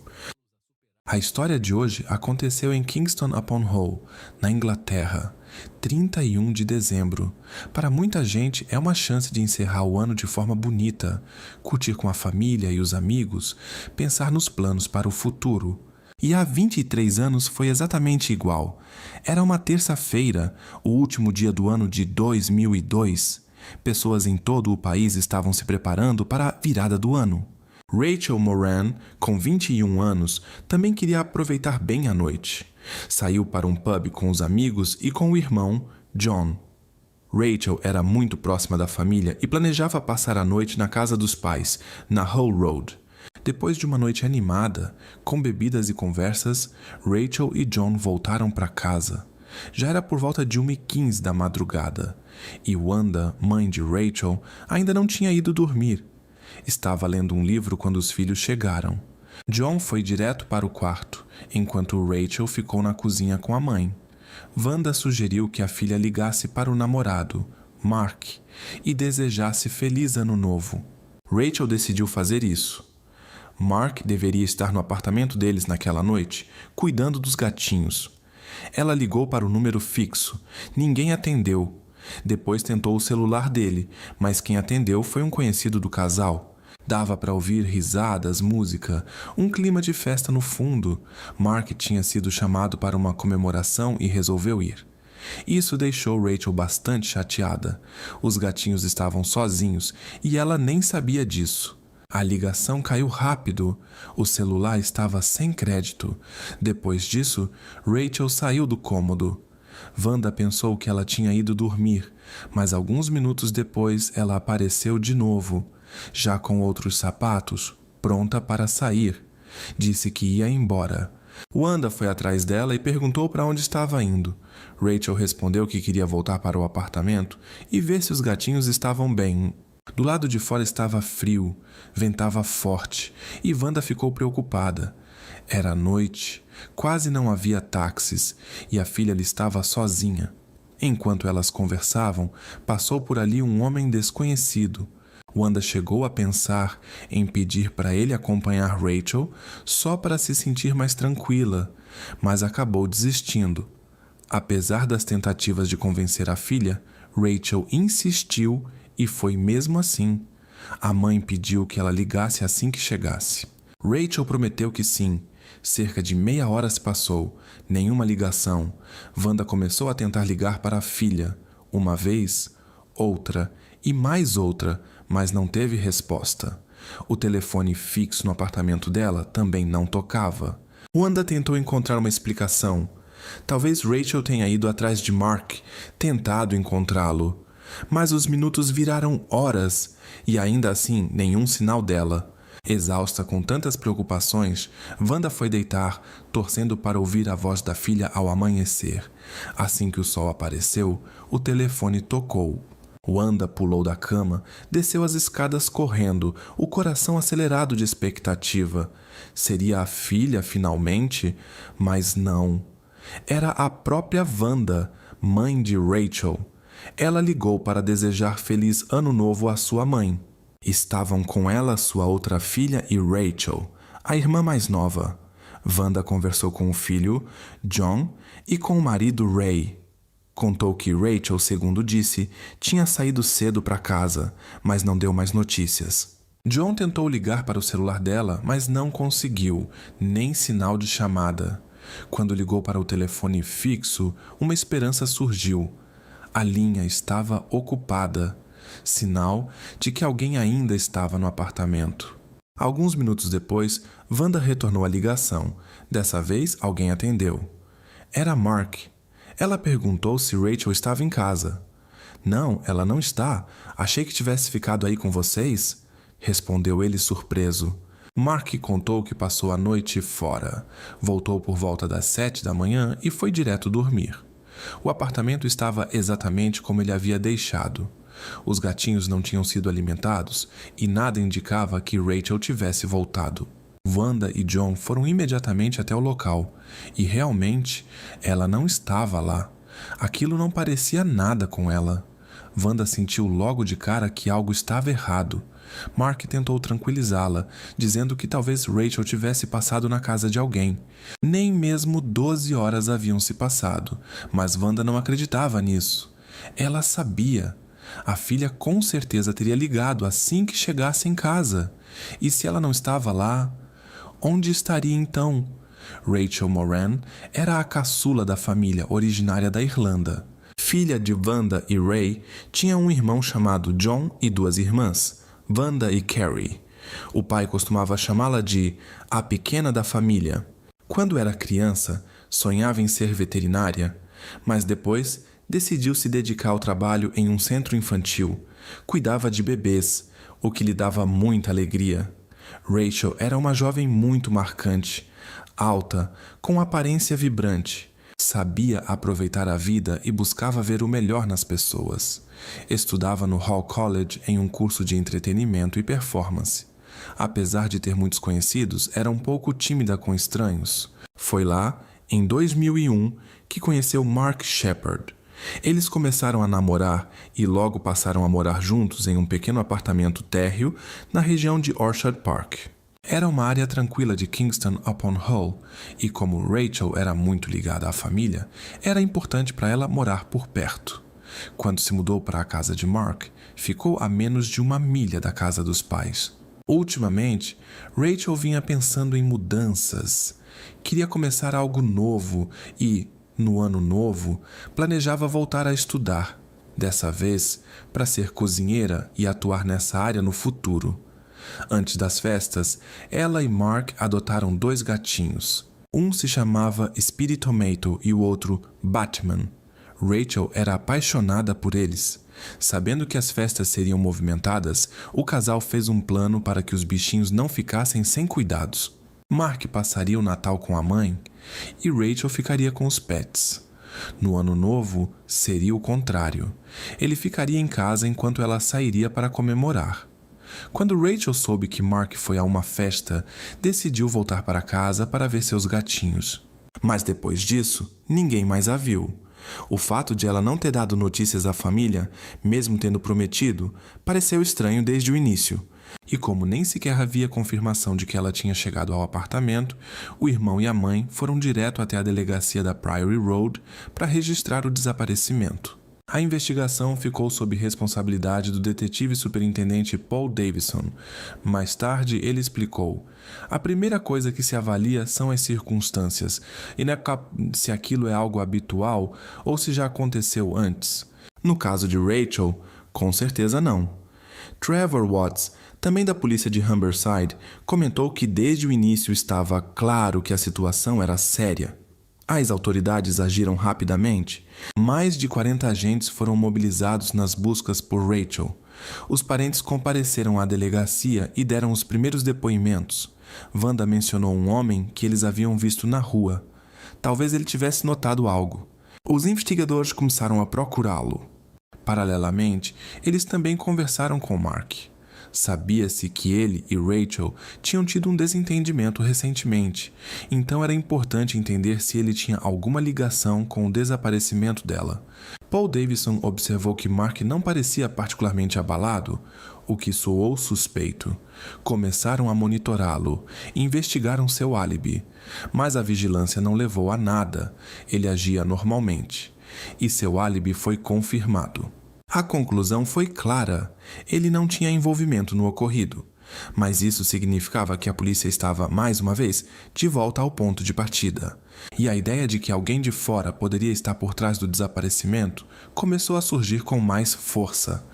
A história de hoje aconteceu em Kingston upon Hull, na Inglaterra, 31 de dezembro. Para muita gente é uma chance de encerrar o ano de forma bonita, curtir com a família e os amigos, pensar nos planos para o futuro. E há 23 anos foi exatamente igual. Era uma terça-feira, o último dia do ano de 2002. Pessoas em todo o país estavam se preparando para a virada do ano. Rachel Moran, com 21 anos, também queria aproveitar bem a noite. Saiu para um pub com os amigos e com o irmão, John. Rachel era muito próxima da família e planejava passar a noite na casa dos pais, na Hull Road. Depois de uma noite animada, com bebidas e conversas, Rachel e John voltaram para casa. Já era por volta de 1h15 da madrugada, e Wanda, mãe de Rachel, ainda não tinha ido dormir. Estava lendo um livro quando os filhos chegaram. John foi direto para o quarto, enquanto Rachel ficou na cozinha com a mãe. Wanda sugeriu que a filha ligasse para o namorado, Mark, e desejasse feliz ano novo. Rachel decidiu fazer isso. Mark deveria estar no apartamento deles naquela noite, cuidando dos gatinhos. Ela ligou para o número fixo. Ninguém atendeu. Depois tentou o celular dele, mas quem atendeu foi um conhecido do casal. Dava para ouvir risadas, música, um clima de festa no fundo. Mark tinha sido chamado para uma comemoração e resolveu ir. Isso deixou Rachel bastante chateada. Os gatinhos estavam sozinhos e ela nem sabia disso. A ligação caiu rápido. O celular estava sem crédito. Depois disso, Rachel saiu do cômodo. Wanda pensou que ela tinha ido dormir, mas alguns minutos depois ela apareceu de novo, já com outros sapatos, pronta para sair. Disse que ia embora. Wanda foi atrás dela e perguntou para onde estava indo. Rachel respondeu que queria voltar para o apartamento e ver se os gatinhos estavam bem. Do lado de fora estava frio, ventava forte e Wanda ficou preocupada. Era noite, quase não havia táxis e a filha ali estava sozinha. Enquanto elas conversavam, passou por ali um homem desconhecido. Wanda chegou a pensar em pedir para ele acompanhar Rachel só para se sentir mais tranquila, mas acabou desistindo. Apesar das tentativas de convencer a filha, Rachel insistiu e foi mesmo assim. A mãe pediu que ela ligasse assim que chegasse. Rachel prometeu que sim. Cerca de meia hora se passou, nenhuma ligação. Wanda começou a tentar ligar para a filha. Uma vez, outra e mais outra, mas não teve resposta. O telefone fixo no apartamento dela também não tocava. Wanda tentou encontrar uma explicação. Talvez Rachel tenha ido atrás de Mark, tentado encontrá-lo. Mas os minutos viraram horas e ainda assim nenhum sinal dela. Exausta com tantas preocupações, Wanda foi deitar, torcendo para ouvir a voz da filha ao amanhecer. Assim que o sol apareceu, o telefone tocou. Wanda pulou da cama, desceu as escadas correndo, o coração acelerado de expectativa. Seria a filha, finalmente? Mas não. Era a própria Wanda, mãe de Rachel. Ela ligou para desejar feliz ano novo à sua mãe. Estavam com ela sua outra filha e Rachel, a irmã mais nova. Wanda conversou com o filho, John, e com o marido Ray. Contou que Rachel, segundo disse, tinha saído cedo para casa, mas não deu mais notícias. John tentou ligar para o celular dela, mas não conseguiu, nem sinal de chamada. Quando ligou para o telefone fixo, uma esperança surgiu. A linha estava ocupada. Sinal de que alguém ainda estava no apartamento. Alguns minutos depois, Wanda retornou a ligação. Dessa vez, alguém atendeu. Era Mark. Ela perguntou se Rachel estava em casa. Não, ela não está. Achei que tivesse ficado aí com vocês, respondeu ele surpreso. Mark contou que passou a noite fora. Voltou por volta das 7 da manhã e foi direto dormir. O apartamento estava exatamente como ele havia deixado. Os gatinhos não tinham sido alimentados e nada indicava que Rachel tivesse voltado. Wanda e John foram imediatamente até o local e realmente ela não estava lá. Aquilo não parecia nada com ela. Wanda sentiu logo de cara que algo estava errado. Mark tentou tranquilizá-la, dizendo que talvez Rachel tivesse passado na casa de alguém. Nem mesmo 12 horas haviam se passado, mas Wanda não acreditava nisso. Ela sabia. A filha com certeza teria ligado assim que chegasse em casa. E se ela não estava lá, onde estaria então? Rachel Moran era a caçula da família originária da Irlanda. Filha de Wanda e Ray, tinha um irmão chamado John e 2 irmãs, Wanda e Carrie. O pai costumava chamá-la de a pequena da família. Quando era criança, sonhava em ser veterinária, mas depois decidiu se dedicar ao trabalho em um centro infantil. Cuidava de bebês, o que lhe dava muita alegria. Rachel era uma jovem muito marcante, alta, com aparência vibrante. Sabia aproveitar a vida e buscava ver o melhor nas pessoas. Estudava no Hall College em um curso de entretenimento e performance. Apesar de ter muitos conhecidos, era um pouco tímida com estranhos. Foi lá, em 2001, que conheceu Mark Shepard. Eles começaram a namorar e logo passaram a morar juntos em um pequeno apartamento térreo na região de Orchard Park. Era uma área tranquila de Kingston upon Hull e, como Rachel era muito ligada à família, era importante para ela morar por perto. Quando se mudou para a casa de Mark, ficou a menos de 1 milha da casa dos pais. Ultimamente, Rachel vinha pensando em mudanças. Queria começar algo novo e, no ano novo, planejava voltar a estudar, dessa vez para ser cozinheira e atuar nessa área no futuro. Antes das festas, ela e Mark adotaram 2 gatinhos. Um se chamava Speedy Tomato e o outro Batman. Rachel era apaixonada por eles. Sabendo que as festas seriam movimentadas, o casal fez um plano para que os bichinhos não ficassem sem cuidados. Mark passaria o Natal com a mãe e Rachel ficaria com os pets. No ano novo, seria o contrário. Ele ficaria em casa enquanto ela sairia para comemorar. Quando Rachel soube que Mark foi a uma festa, decidiu voltar para casa para ver seus gatinhos. Mas depois disso, ninguém mais a viu. O fato de ela não ter dado notícias à família, mesmo tendo prometido, pareceu estranho desde o início. E como nem sequer havia confirmação de que ela tinha chegado ao apartamento, o irmão e a mãe foram direto até a delegacia da Priory Road para registrar o desaparecimento. A investigação ficou sob responsabilidade do detetive superintendente Paul Davison. Mais tarde, ele explicou: a primeira coisa que se avalia são as circunstâncias, e não é se aquilo é algo habitual ou se já aconteceu antes. No caso de Rachel, com certeza não. Trevor Watts, também da polícia de Humberside, comentou que desde o início estava claro que a situação era séria. As autoridades agiram rapidamente. Mais de 40 agentes foram mobilizados nas buscas por Rachel. Os parentes compareceram à delegacia e deram os primeiros depoimentos. Wanda mencionou um homem que eles haviam visto na rua. Talvez ele tivesse notado algo. Os investigadores começaram a procurá-lo. Paralelamente, eles também conversaram com Mark. Sabia-se que ele e Rachel tinham tido um desentendimento recentemente, então era importante entender se ele tinha alguma ligação com o desaparecimento dela. Paul Davison observou que Mark não parecia particularmente abalado, o que soou suspeito. Começaram a monitorá-lo e investigaram seu álibi, mas a vigilância não levou a nada. Ele agia normalmente, e seu álibi foi confirmado. A conclusão foi clara: ele não tinha envolvimento no ocorrido, mas isso significava que a polícia estava, mais uma vez, de volta ao ponto de partida. E a ideia de que alguém de fora poderia estar por trás do desaparecimento começou a surgir com mais força.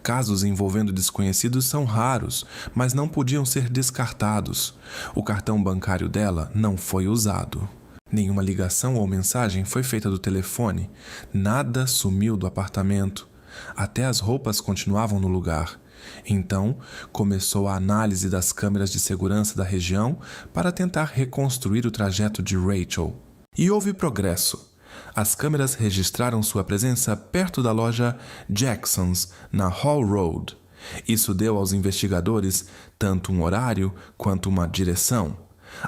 Casos envolvendo desconhecidos são raros, mas não podiam ser descartados. O cartão bancário dela não foi usado. Nenhuma ligação ou mensagem foi feita do telefone. Nada sumiu do apartamento. Até as roupas continuavam no lugar. Então, começou a análise das câmeras de segurança da região para tentar reconstruir o trajeto de Rachel. E houve progresso. As câmeras registraram sua presença perto da loja Jackson's, na Hall Road. Isso deu aos investigadores tanto um horário quanto uma direção.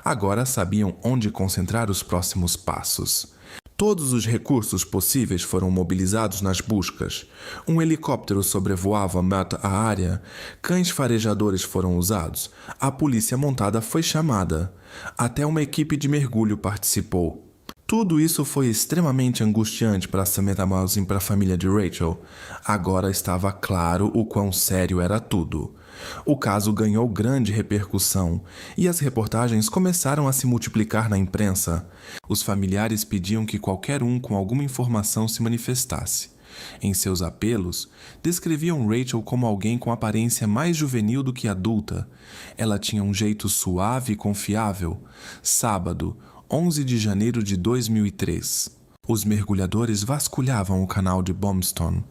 Agora sabiam onde concentrar os próximos passos. Todos os recursos possíveis foram mobilizados nas buscas. Um helicóptero sobrevoava a área, cães farejadores foram usados, a polícia montada foi chamada. Até uma equipe de mergulho participou. Tudo isso foi extremamente angustiante para Samantha Mouse e para a família de Rachel. Agora estava claro o quão sério era tudo. O caso ganhou grande repercussão e as reportagens começaram a se multiplicar na imprensa. Os familiares pediam que qualquer um com alguma informação se manifestasse. Em seus apelos, descreviam Rachel como alguém com aparência mais juvenil do que adulta. Ela tinha um jeito suave e confiável. Sábado, 11 de janeiro de 2003. Os mergulhadores vasculhavam o canal de Bomston,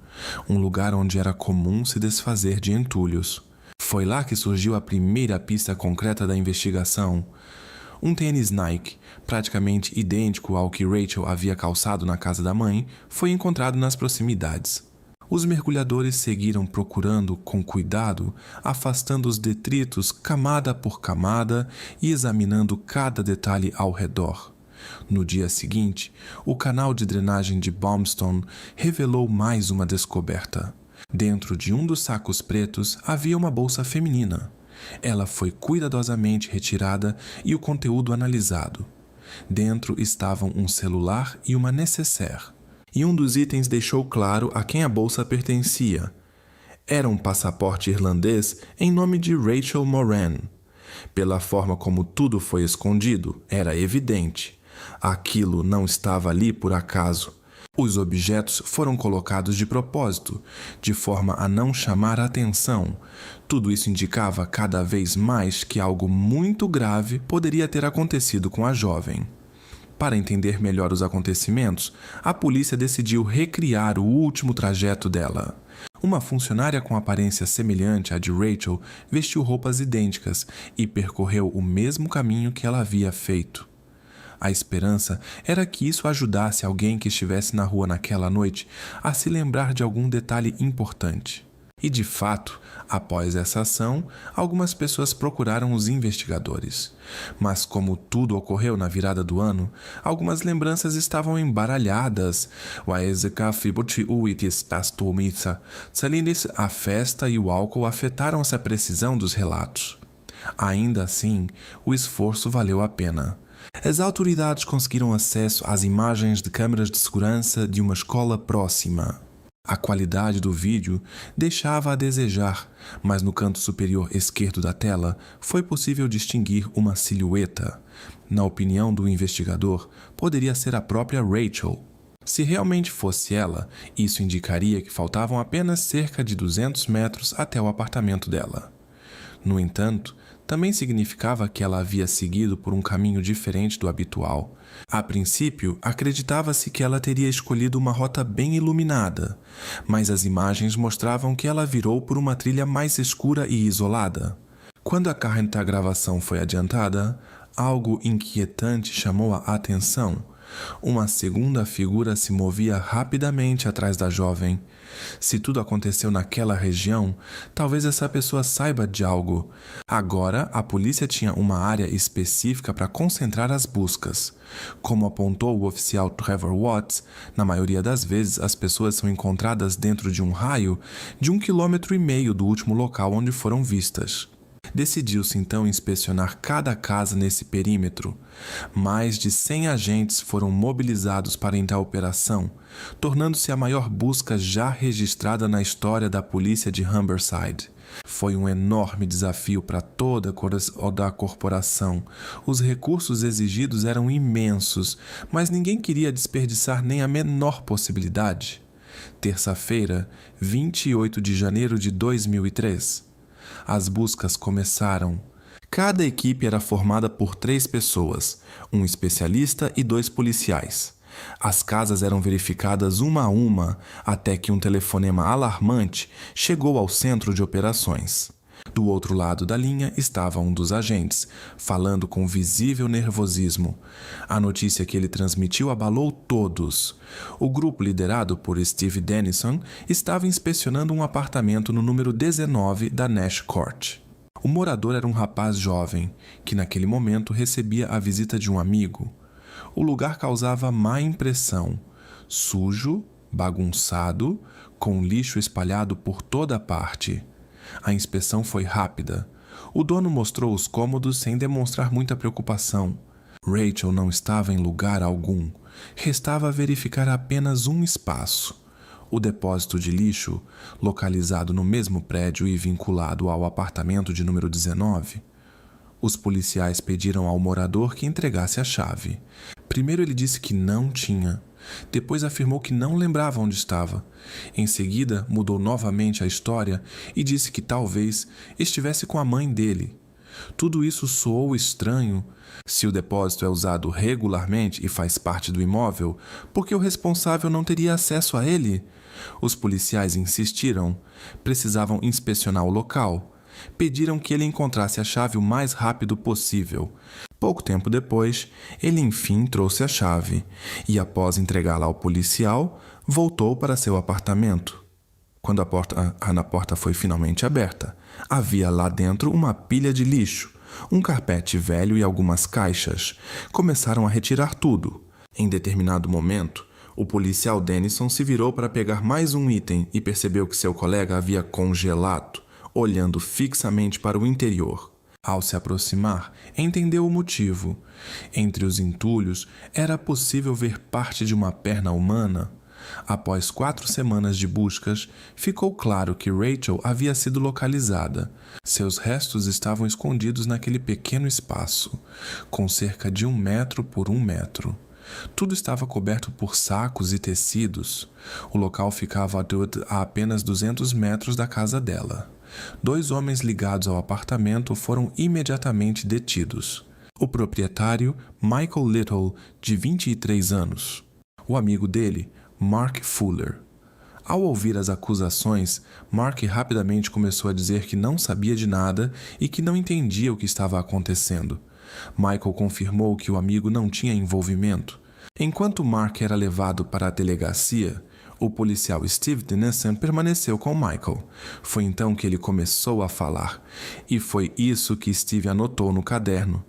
um lugar onde era comum se desfazer de entulhos. Foi lá que surgiu a primeira pista concreta da investigação. Um tênis Nike, praticamente idêntico ao que Rachel havia calçado na casa da mãe, foi encontrado nas proximidades. Os mergulhadores seguiram procurando com cuidado, afastando os detritos camada por camada e examinando cada detalhe ao redor. No dia seguinte, o canal de drenagem de Bomston revelou mais uma descoberta. Dentro de um dos sacos pretos havia uma bolsa feminina. Ela foi cuidadosamente retirada e o conteúdo analisado. Dentro estavam um celular e uma nécessaire. E um dos itens deixou claro a quem a bolsa pertencia. Era um passaporte irlandês em nome de Rachel Moran. Pela forma como tudo foi escondido, era evidente. Aquilo não estava ali por acaso. Os objetos foram colocados de propósito, de forma a não chamar a atenção. Tudo isso indicava cada vez mais que algo muito grave poderia ter acontecido com a jovem. Para entender melhor os acontecimentos, a polícia decidiu recriar o último trajeto dela. Uma funcionária com aparência semelhante à de Rachel vestiu roupas idênticas e percorreu o mesmo caminho que ela havia feito. A esperança era que isso ajudasse alguém que estivesse na rua naquela noite a se lembrar de algum detalhe importante. E de fato, após essa ação, algumas pessoas procuraram os investigadores. Mas como tudo ocorreu na virada do ano, algumas lembranças estavam embaralhadas. A festa e o álcool afetaram essa precisão dos relatos. Ainda assim, o esforço valeu a pena. As autoridades conseguiram acesso às imagens de câmeras de segurança de uma escola próxima. A qualidade do vídeo deixava a desejar, mas no canto superior esquerdo da tela foi possível distinguir uma silhueta. Na opinião do investigador, poderia ser a própria Rachel. Se realmente fosse ela, isso indicaria que faltavam apenas cerca de 200 metros até o apartamento dela. No entanto, também significava que ela havia seguido por um caminho diferente do habitual. A princípio, acreditava-se que ela teria escolhido uma rota bem iluminada, mas as imagens mostravam que ela virou por uma trilha mais escura e isolada. Quando a carne da gravação foi adiantada, algo inquietante chamou a atenção. Uma segunda figura se movia rapidamente atrás da jovem. Se tudo aconteceu naquela região, talvez essa pessoa saiba de algo. Agora, a polícia tinha uma área específica para concentrar as buscas. Como apontou o oficial Trevor Watts, na maioria das vezes as pessoas são encontradas dentro de um raio de 1,5 km do último local onde foram vistas. Decidiu-se então inspecionar cada casa nesse perímetro. Mais de 100 agentes foram mobilizados para a operação, tornando-se a maior busca já registrada na história da polícia de Humberside. Foi um enorme desafio para toda a corporação. Os recursos exigidos eram imensos, mas ninguém queria desperdiçar nem a menor possibilidade. terça-feira, 28 de janeiro de 2003. As buscas começaram. Cada equipe era formada por 3 pessoas, um especialista e 2 policiais. As casas eram verificadas uma a uma até que um telefonema alarmante chegou ao centro de operações. Do outro lado da linha estava um dos agentes, falando com visível nervosismo. A notícia que ele transmitiu abalou todos. O grupo liderado por Steve Dennison estava inspecionando um apartamento no número 19 da Nash Court. O morador era um rapaz jovem, que naquele momento recebia a visita de um amigo. O lugar causava má impressão, sujo, bagunçado, com lixo espalhado por toda parte. A inspeção foi rápida. O dono mostrou os cômodos sem demonstrar muita preocupação. Rachel não estava em lugar algum. Restava verificar apenas um espaço: o depósito de lixo, localizado no mesmo prédio e vinculado ao apartamento de número 19. Os policiais pediram ao morador que entregasse a chave. Primeiro ele disse que não tinha. Depois afirmou que não lembrava onde estava. Em seguida, mudou novamente a história e disse que talvez estivesse com a mãe dele. Tudo isso soou estranho. Se o depósito é usado regularmente e faz parte do imóvel, por que o responsável não teria acesso a ele? Os policiais insistiram. Precisavam inspecionar o local. Pediram que ele encontrasse a chave o mais rápido possível. Pouco tempo depois, ele enfim trouxe a chave e, após entregá-la ao policial, voltou para seu apartamento. Quando a porta foi finalmente aberta, havia lá dentro uma pilha de lixo, um carpete velho e algumas caixas. Começaram a retirar tudo. Em determinado momento, o policial Dennison se virou para pegar mais um item e percebeu que seu colega havia congelado, olhando fixamente para o interior. Ao se aproximar, entendeu o motivo. Entre os entulhos, era possível ver parte de uma perna humana. Após 4 semanas de buscas, ficou claro que Rachel havia sido localizada. Seus restos estavam escondidos naquele pequeno espaço, com cerca de 1 metro por 1 metro. Tudo estava coberto por sacos e tecidos. O local ficava a apenas 200 metros da casa dela. 2 homens ligados ao apartamento foram imediatamente detidos. O proprietário, Michael Little, de 23 anos. O amigo dele, Mark Fuller. Ao ouvir as acusações, Mark rapidamente começou a dizer que não sabia de nada e que não entendia o que estava acontecendo. Michael confirmou que o amigo não tinha envolvimento. Enquanto Mark era levado para a delegacia, o policial Steve Dennison permaneceu com Michael. Foi então que ele começou a falar, e foi isso que Steve anotou no caderno.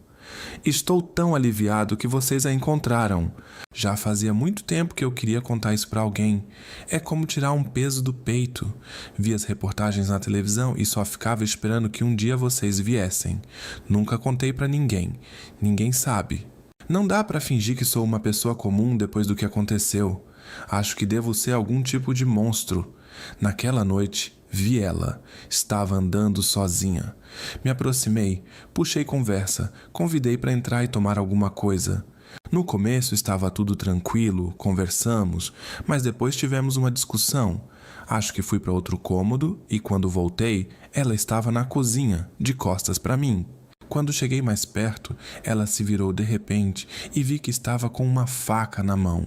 Estou tão aliviado que vocês a encontraram. Já fazia muito tempo que eu queria contar isso para alguém. É como tirar um peso do peito. Vi as reportagens na televisão e só ficava esperando que um dia vocês viessem. Nunca contei para ninguém. Ninguém sabe. Não dá para fingir que sou uma pessoa comum depois do que aconteceu. Acho que devo ser algum tipo de monstro. Naquela noite, vi ela. Estava andando sozinha. Me aproximei, puxei conversa, convidei para entrar e tomar alguma coisa. No começo estava tudo tranquilo, conversamos, mas depois tivemos uma discussão. Acho que fui para outro cômodo e quando voltei, ela estava na cozinha, de costas para mim. Quando cheguei mais perto, ela se virou de repente e vi que estava com uma faca na mão.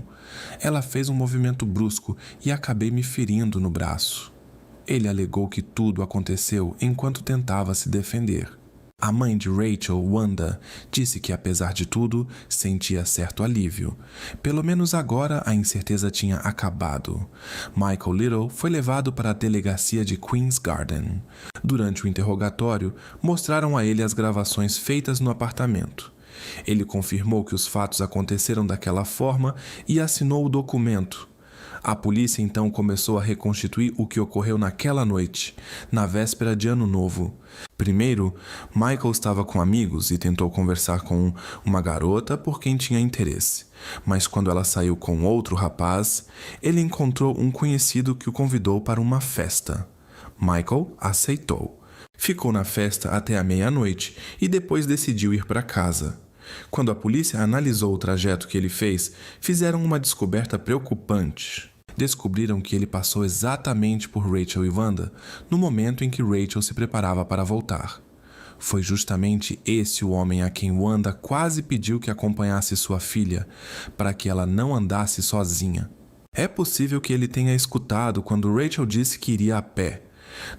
Ela fez um movimento brusco e acabei me ferindo no braço. Ele alegou que tudo aconteceu enquanto tentava se defender. A mãe de Rachel, Wanda, disse que apesar de tudo, sentia certo alívio. Pelo menos agora a incerteza tinha acabado. Michael Little foi levado para a delegacia de Queen's Garden. Durante o interrogatório, mostraram a ele as gravações feitas no apartamento. Ele confirmou que os fatos aconteceram daquela forma e assinou o documento. A polícia então começou a reconstituir o que ocorreu naquela noite, na véspera de Ano Novo. Primeiro, Michael estava com amigos e tentou conversar com uma garota por quem tinha interesse. Mas quando ela saiu com outro rapaz, ele encontrou um conhecido que o convidou para uma festa. Michael aceitou. Ficou na festa até a meia-noite e depois decidiu ir para casa. Quando a polícia analisou o trajeto que ele fez, fizeram uma descoberta preocupante. descobriram que ele passou exatamente por Rachel e Wanda no momento em que Rachel se preparava para voltar. Foi justamente esse o homem a quem Wanda quase pediu que acompanhasse sua filha, para que ela não andasse sozinha. É possível que ele tenha escutado quando Rachel disse que iria a pé.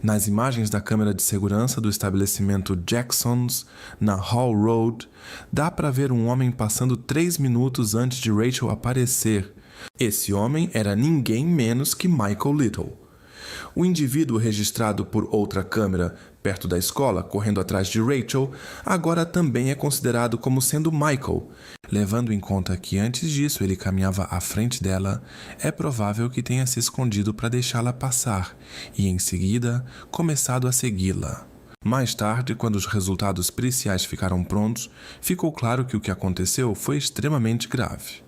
Nas imagens da câmera de segurança do estabelecimento Jackson's, na Hall Road, dá para ver um homem passando 3 minutos antes de Rachel aparecer. Esse homem era ninguém menos que Michael Little. O indivíduo registrado por outra câmera perto da escola, correndo atrás de Rachel, agora também é considerado como sendo Michael. Levando em conta que antes disso ele caminhava à frente dela, é provável que tenha se escondido para deixá-la passar e, em seguida, começado a segui-la. Mais tarde, quando os resultados periciais ficaram prontos, ficou claro que o que aconteceu foi extremamente grave.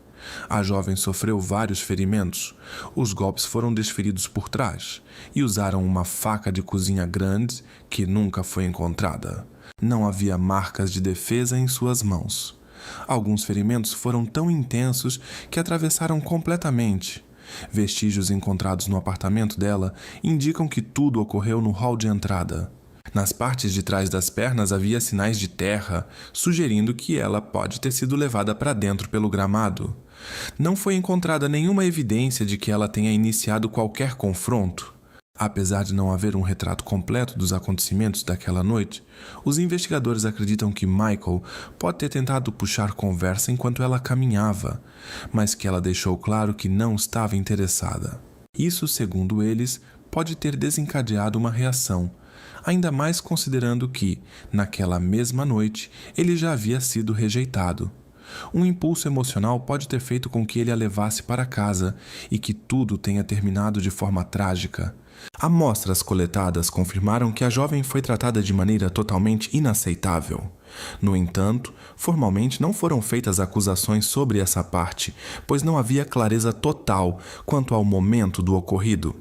A jovem sofreu vários ferimentos. Os golpes foram desferidos por trás e usaram uma faca de cozinha grande que nunca foi encontrada. Não havia marcas de defesa em suas mãos. Alguns ferimentos foram tão intensos que atravessaram completamente. Vestígios encontrados no apartamento dela indicam que tudo ocorreu no hall de entrada. Nas partes de trás das pernas havia sinais de terra, sugerindo que ela pode ter sido levada para dentro pelo gramado. Não foi encontrada nenhuma evidência de que ela tenha iniciado qualquer confronto. Apesar de não haver um retrato completo dos acontecimentos daquela noite, os investigadores acreditam que Michael pode ter tentado puxar conversa enquanto ela caminhava, mas que ela deixou claro que não estava interessada. Isso, segundo eles, pode ter desencadeado uma reação, ainda mais considerando que, naquela mesma noite, ele já havia sido rejeitado. Um impulso emocional pode ter feito com que ele a levasse para casa e que tudo tenha terminado de forma trágica. Amostras coletadas confirmaram que a jovem foi tratada de maneira totalmente inaceitável. No entanto, formalmente não foram feitas acusações sobre essa parte, pois não havia clareza total quanto ao momento do ocorrido.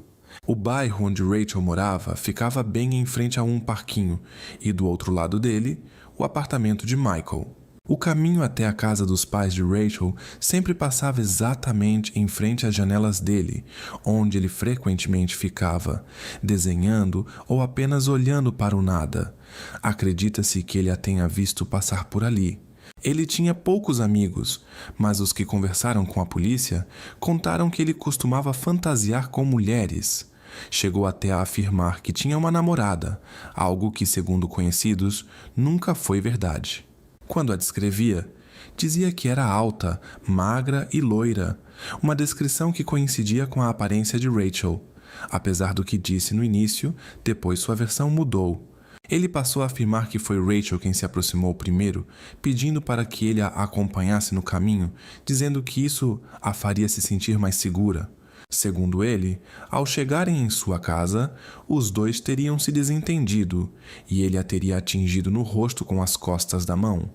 O bairro onde Rachel morava ficava bem em frente a um parquinho e, do outro lado dele, o apartamento de Michael. O caminho até a casa dos pais de Rachel sempre passava exatamente em frente às janelas dele, onde ele frequentemente ficava, desenhando ou apenas olhando para o nada. Acredita-se que ele a tenha visto passar por ali. Ele tinha poucos amigos, mas os que conversaram com a polícia contaram que ele costumava fantasiar com mulheres. Chegou até a afirmar que tinha uma namorada, algo que, segundo conhecidos, nunca foi verdade. Quando a descrevia, dizia que era alta, magra e loira, uma descrição que coincidia com a aparência de Rachel. Apesar do que disse no início, depois sua versão mudou. Ele passou a afirmar que foi Rachel quem se aproximou primeiro, pedindo para que ele a acompanhasse no caminho, dizendo que isso a faria se sentir mais segura. Segundo ele, ao chegarem em sua casa, os dois teriam se desentendido e ele a teria atingido no rosto com as costas da mão.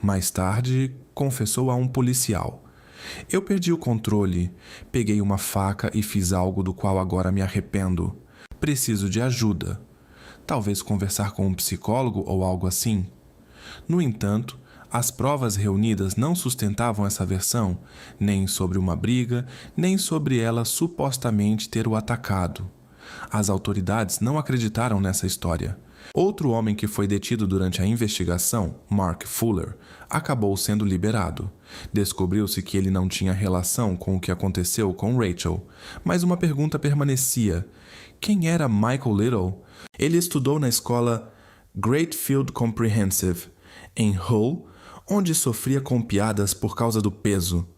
Mais tarde, confessou a um policial: "Eu perdi o controle, peguei uma faca e fiz algo do qual agora me arrependo. Preciso de ajuda. Talvez conversar com um psicólogo ou algo assim." No entanto, as provas reunidas não sustentavam essa versão, nem sobre uma briga, nem sobre ela supostamente ter o atacado. As autoridades não acreditaram nessa história. Outro homem que foi detido durante a investigação, Mark Fuller, acabou sendo liberado. Descobriu-se que ele não tinha relação com o que aconteceu com Rachel, mas uma pergunta permanecia: quem era Michael Little? Ele estudou na escola Greatfield Comprehensive, em Hull, onde sofria com piadas por causa do peso.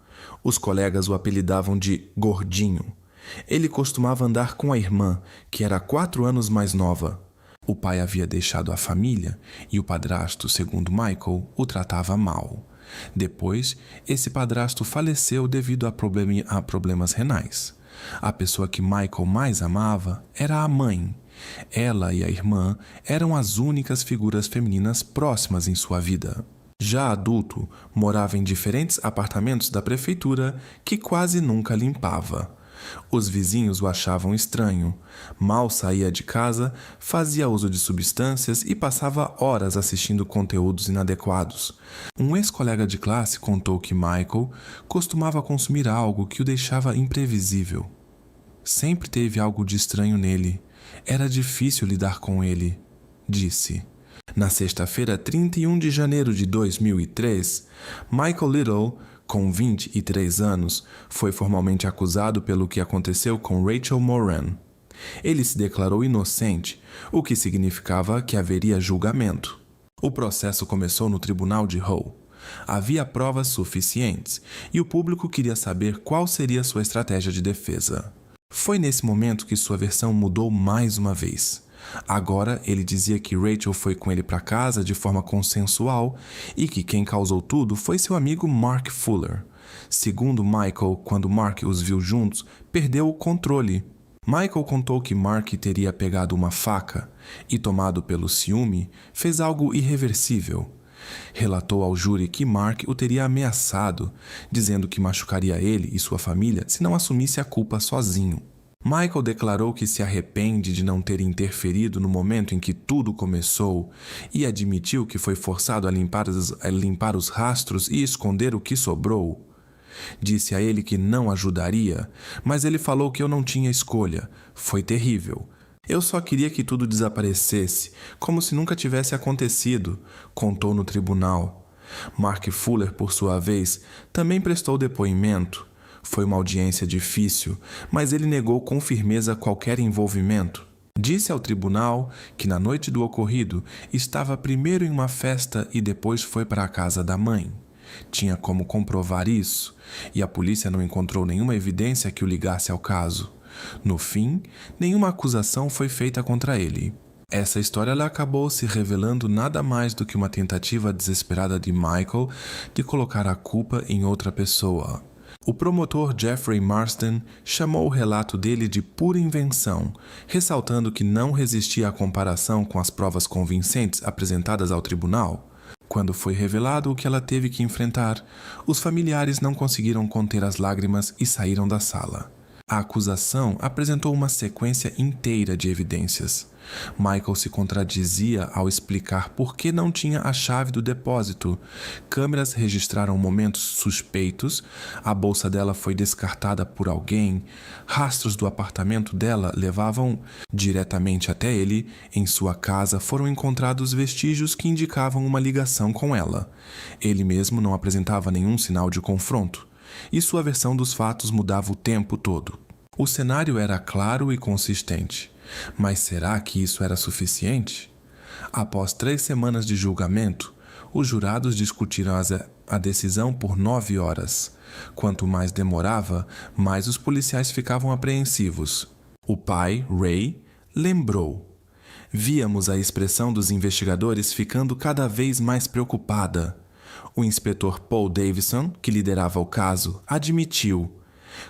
Os colegas o apelidavam de Gordinho. Ele costumava andar com a irmã, que era 4 anos mais nova. O pai havia deixado a família e o padrasto, segundo Michael, o tratava mal. Depois, esse padrasto faleceu devido a problemas renais. A pessoa que Michael mais amava era a mãe. Ela e a irmã eram as únicas figuras femininas próximas em sua vida. Já adulto, morava em diferentes apartamentos da prefeitura que quase nunca limpava. Os vizinhos o achavam estranho. Mal saía de casa, fazia uso de substâncias e passava horas assistindo conteúdos inadequados. Um ex-colega de classe contou que Michael costumava consumir algo que o deixava imprevisível. sempre teve algo de estranho nele. Era difícil lidar com ele, disse. Na sexta-feira, 31 de janeiro de 2003, Michael Little, com 23 anos, foi formalmente acusado pelo que aconteceu com Rachel Moran. Ele se declarou inocente, o que significava que haveria julgamento. O processo começou no tribunal de Hull. Havia provas suficientes e o público queria saber qual seria sua estratégia de defesa. Foi nesse momento que sua versão mudou mais uma vez. Agora ele dizia que Rachel foi com ele para casa de forma consensual e que quem causou tudo foi seu amigo Mark Fuller. Segundo Michael, quando Mark os viu juntos, perdeu o controle. Michael contou que Mark teria pegado uma faca e, tomado pelo ciúme, fez algo irreversível. Relatou ao júri que Mark o teria ameaçado, dizendo que machucaria ele e sua família se não assumisse a culpa sozinho. Michael declarou que se arrepende de não ter interferido no momento em que tudo começou e admitiu que foi forçado a limpar os rastros e esconder o que sobrou. Disse a ele que não ajudaria, mas ele falou que eu não tinha escolha. Foi terrível. Eu só queria que tudo desaparecesse, como se nunca tivesse acontecido, contou no tribunal. Mark Fuller, por sua vez, também prestou depoimento. Foi uma audiência difícil, mas ele negou com firmeza qualquer envolvimento. Disse ao tribunal que na noite do ocorrido estava primeiro em uma festa e depois foi para a casa da mãe. Tinha como comprovar isso, e a polícia não encontrou nenhuma evidência que o ligasse ao caso. No fim, nenhuma acusação foi feita contra ele. Essa história acabou se revelando nada mais do que uma tentativa desesperada de Michael de colocar a culpa em outra pessoa. O promotor Jeffrey Marsden chamou o relato dele de pura invenção, ressaltando que não resistia à comparação com as provas convincentes apresentadas ao tribunal. Quando foi revelado o que ela teve que enfrentar, os familiares não conseguiram conter as lágrimas e saíram da sala. A acusação apresentou uma sequência inteira de evidências. Michael se contradizia ao explicar por que não tinha a chave do depósito. Câmeras registraram momentos suspeitos, a bolsa dela foi descartada por alguém, rastros do apartamento dela levavam diretamente até ele, em sua casa foram encontrados vestígios que indicavam uma ligação com ela. Ele mesmo não apresentava nenhum sinal de confronto, e sua versão dos fatos mudava o tempo todo. O cenário era claro e consistente. Mas será que isso era suficiente? Após 3 semanas de julgamento, os jurados discutiram a decisão por 9 horas. Quanto mais demorava, mais os policiais ficavam apreensivos. O pai, Ray, lembrou. Víamos a expressão dos investigadores ficando cada vez mais preocupada. O inspetor Paul Davison, que liderava o caso, admitiu: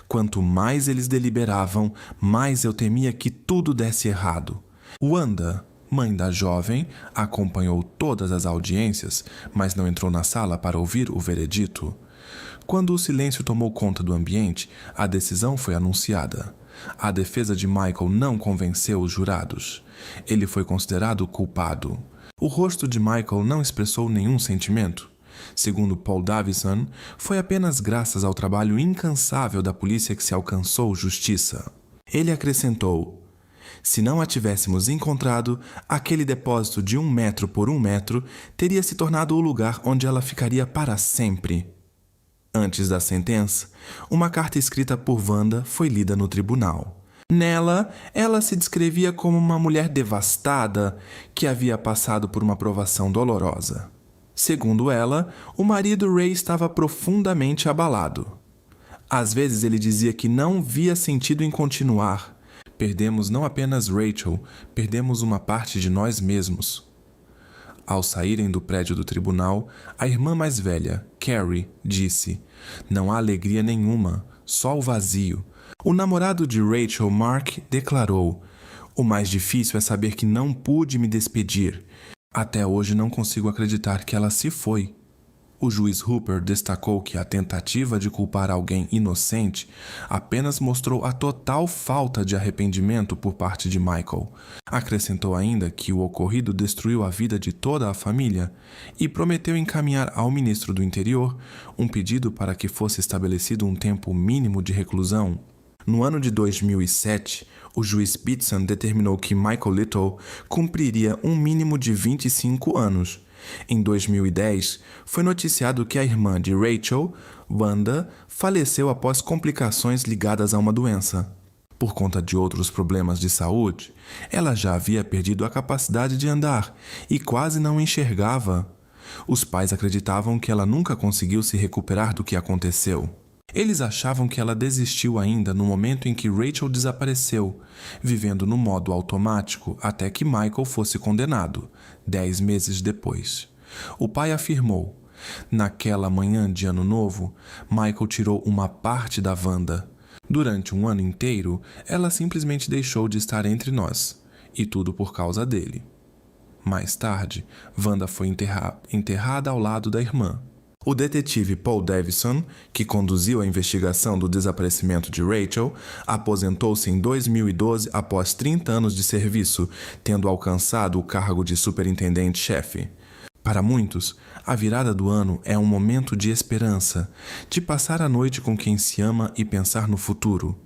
quanto mais eles deliberavam, mais eu temia que tudo desse errado. Wanda, mãe da jovem, acompanhou todas as audiências, mas não entrou na sala para ouvir o veredito. Quando o silêncio tomou conta do ambiente, a decisão foi anunciada. A defesa de Michael não convenceu os jurados. Ele foi considerado culpado. O rosto de Michael não expressou nenhum sentimento. Segundo Paul Davison, foi apenas graças ao trabalho incansável da polícia que se alcançou justiça. Ele acrescentou: se não a tivéssemos encontrado, aquele depósito de 1 metro por 1 metro teria se tornado o lugar onde ela ficaria para sempre. Antes da sentença, uma carta escrita por Wanda foi lida no tribunal. Nela, ela se descrevia como uma mulher devastada que havia passado por uma provação dolorosa. Segundo ela, o marido Ray estava profundamente abalado. Às vezes ele dizia que não via sentido em continuar. Perdemos não apenas Rachel, perdemos uma parte de nós mesmos. Ao saírem do prédio do tribunal, a irmã mais velha, Carrie, disse: não há alegria nenhuma, só o vazio. O namorado de Rachel, Mark, declarou: o mais difícil é saber que não pude me despedir. Até hoje não consigo acreditar que ela se foi. O juiz Hooper destacou que a tentativa de culpar alguém inocente apenas mostrou a total falta de arrependimento por parte de Michael. Acrescentou ainda que o ocorrido destruiu a vida de toda a família e prometeu encaminhar ao ministro do Interior um pedido para que fosse estabelecido um tempo mínimo de reclusão. No ano de 2007, o juiz Bitson determinou que Michael Little cumpriria um mínimo de 25 anos. Em 2010, foi noticiado que a irmã de Rachel, Wanda, faleceu após complicações ligadas a uma doença. Por conta de outros problemas de saúde, ela já havia perdido a capacidade de andar e quase não enxergava. Os pais acreditavam que ela nunca conseguiu se recuperar do que aconteceu. Eles achavam que ela desistiu ainda no momento em que Rachel desapareceu, vivendo no modo automático até que Michael fosse condenado, 10 meses depois. O pai afirmou: naquela manhã de Ano Novo, Michael tirou uma parte da Wanda. Durante um ano inteiro, ela simplesmente deixou de estar entre nós, e tudo por causa dele. Mais tarde, Wanda foi enterrada ao lado da irmã. O detetive Paul Davison, que conduziu a investigação do desaparecimento de Rachel, aposentou-se em 2012 após 30 anos de serviço, tendo alcançado o cargo de superintendente-chefe. Para muitos, a virada do ano é um momento de esperança, de passar a noite com quem se ama e pensar no futuro.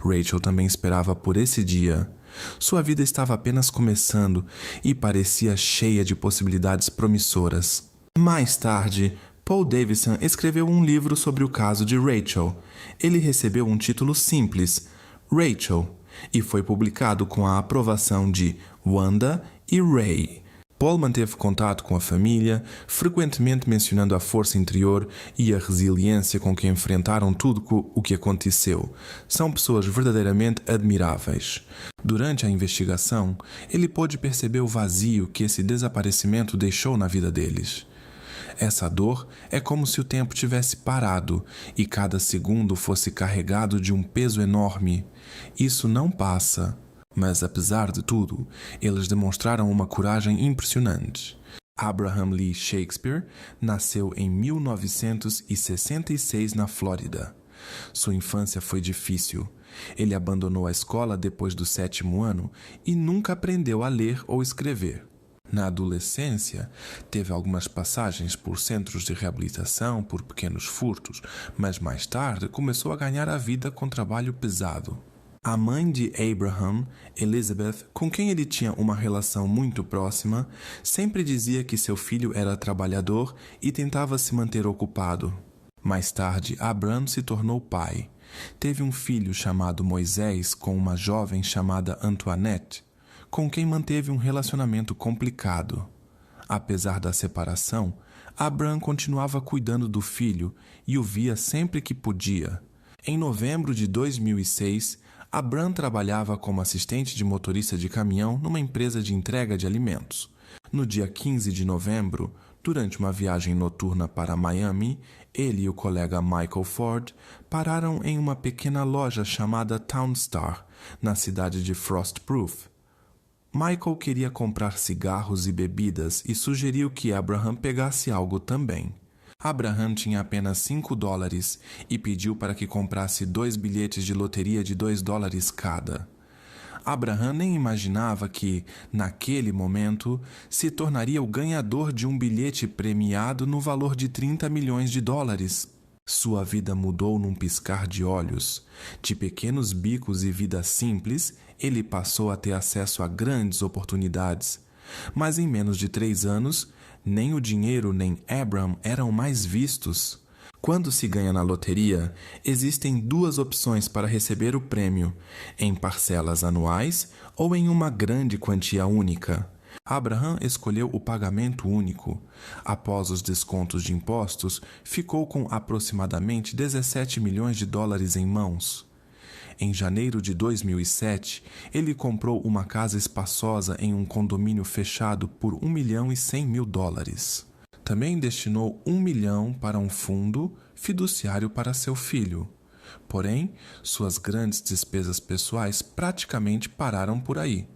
Rachel também esperava por esse dia. Sua vida estava apenas começando e parecia cheia de possibilidades promissoras. Mais tarde, Paul Davison escreveu um livro sobre o caso de Rachel. Ele recebeu um título simples, Rachel, e foi publicado com a aprovação de Wanda e Ray. Paul manteve contato com a família, frequentemente mencionando a força interior e a resiliência com que enfrentaram tudo o que aconteceu. São pessoas verdadeiramente admiráveis. Durante a investigação, ele pôde perceber o vazio que esse desaparecimento deixou na vida deles. Essa dor é como se o tempo tivesse parado e cada segundo fosse carregado de um peso enorme. Isso não passa. Mas, apesar de tudo, eles demonstraram uma coragem impressionante. Abraham Lee Shakespeare nasceu em 1966 na Flórida. Sua infância foi difícil. Ele abandonou a escola depois do 7º ano e nunca aprendeu a ler ou escrever. Na adolescência, teve algumas passagens por centros de reabilitação por pequenos furtos, mas mais tarde começou a ganhar a vida com trabalho pesado. A mãe de Abraham, Elizabeth, com quem ele tinha uma relação muito próxima, sempre dizia que seu filho era trabalhador e tentava se manter ocupado. Mais tarde, Abraham se tornou pai. Teve um filho chamado Moisés com uma jovem chamada Antoinette, com quem manteve um relacionamento complicado. Apesar da separação, Abraham continuava cuidando do filho e o via sempre que podia. Em novembro de 2006, Abraham trabalhava como assistente de motorista de caminhão numa empresa de entrega de alimentos. No dia 15 de novembro, durante uma viagem noturna para Miami, ele e o colega Michael Ford pararam em uma pequena loja chamada Townstar, na cidade de Frostproof. Michael queria comprar cigarros e bebidas e sugeriu que Abraham pegasse algo também. Abraham tinha apenas $5 e pediu para que comprasse 2 bilhetes de loteria de $2 cada. Abraham nem imaginava que, naquele momento, se tornaria o ganhador de um bilhete premiado no valor de $30 milhões. Sua vida mudou num piscar de olhos. De pequenos bicos e vida simples, ele passou a ter acesso a grandes oportunidades. Mas em menos de 3 anos, nem o dinheiro nem Abraham eram mais vistos. Quando se ganha na loteria, existem 2 opções para receber o prêmio, em parcelas anuais ou em uma grande quantia única. Abraham escolheu o pagamento único. Após os descontos de impostos, ficou com aproximadamente $17 milhões em mãos. Em janeiro de 2007, ele comprou uma casa espaçosa em um condomínio fechado por $1.100.000. Também destinou $1 milhão para um fundo fiduciário para seu filho. Porém, suas grandes despesas pessoais praticamente pararam por aí.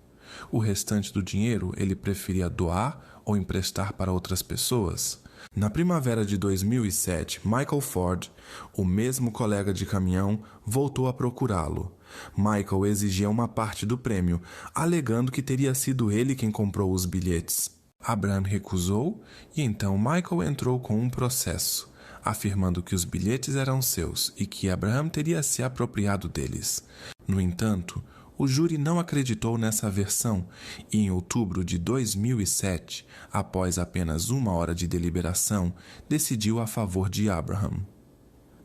O restante do dinheiro ele preferia doar ou emprestar para outras pessoas. Na primavera de 2007, Michael Ford, o mesmo colega de caminhão, voltou a procurá-lo. Michael exigia uma parte do prêmio, alegando que teria sido ele quem comprou os bilhetes. Abraham recusou e então Michael entrou com um processo. afirmando que os bilhetes eram seus e que Abraham teria se apropriado deles. No entanto, o júri não acreditou nessa versão e, em outubro de 2007, após apenas 1 hora de deliberação, decidiu a favor de Abraham.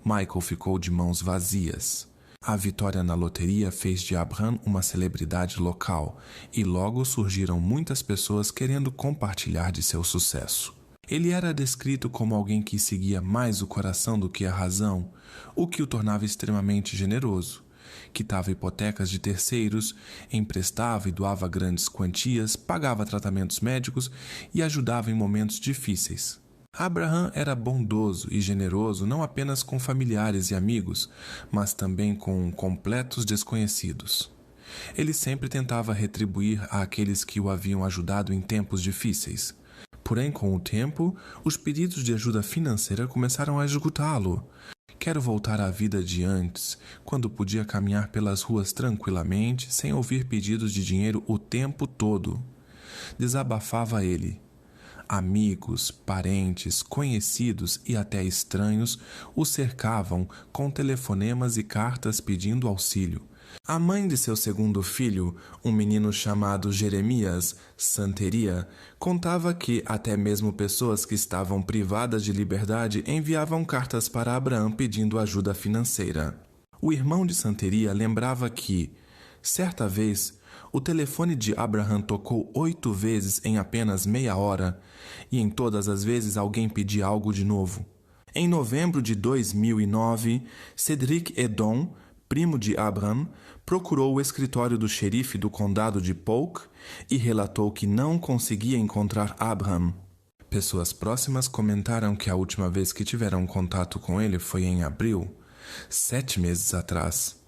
Michael ficou de mãos vazias. A vitória na loteria fez de Abraham uma celebridade local e logo surgiram muitas pessoas querendo compartilhar de seu sucesso. Ele era descrito como alguém que seguia mais o coração do que a razão, o que o tornava extremamente generoso. Quitava hipotecas de terceiros, emprestava e doava grandes quantias, pagava tratamentos médicos e ajudava em momentos difíceis. Abraham era bondoso e generoso não apenas com familiares e amigos, mas também com completos desconhecidos. Ele sempre tentava retribuir àqueles que o haviam ajudado em tempos difíceis. Porém, com o tempo, os pedidos de ajuda financeira começaram a esgotá-lo. Quero voltar à vida de antes, quando podia caminhar pelas ruas tranquilamente, sem ouvir pedidos de dinheiro o tempo todo. Desabafava ele. Amigos, parentes, conhecidos e até estranhos o cercavam com telefonemas e cartas pedindo auxílio. A mãe de seu segundo filho, um menino chamado Jeremias Santeria, contava que até mesmo pessoas que estavam privadas de liberdade enviavam cartas para Abraham pedindo ajuda financeira. O irmão de Santeria lembrava que, certa vez, o telefone de Abraham tocou 8 vezes em apenas meia hora, e em todas as vezes alguém pedia algo de novo. Em novembro de 2009, Cedric Edom, primo de Abraham, procurou o escritório do xerife do condado de Polk e relatou que não conseguia encontrar Abraham. Pessoas próximas comentaram que a última vez que tiveram contato com ele foi em abril, 7 meses atrás.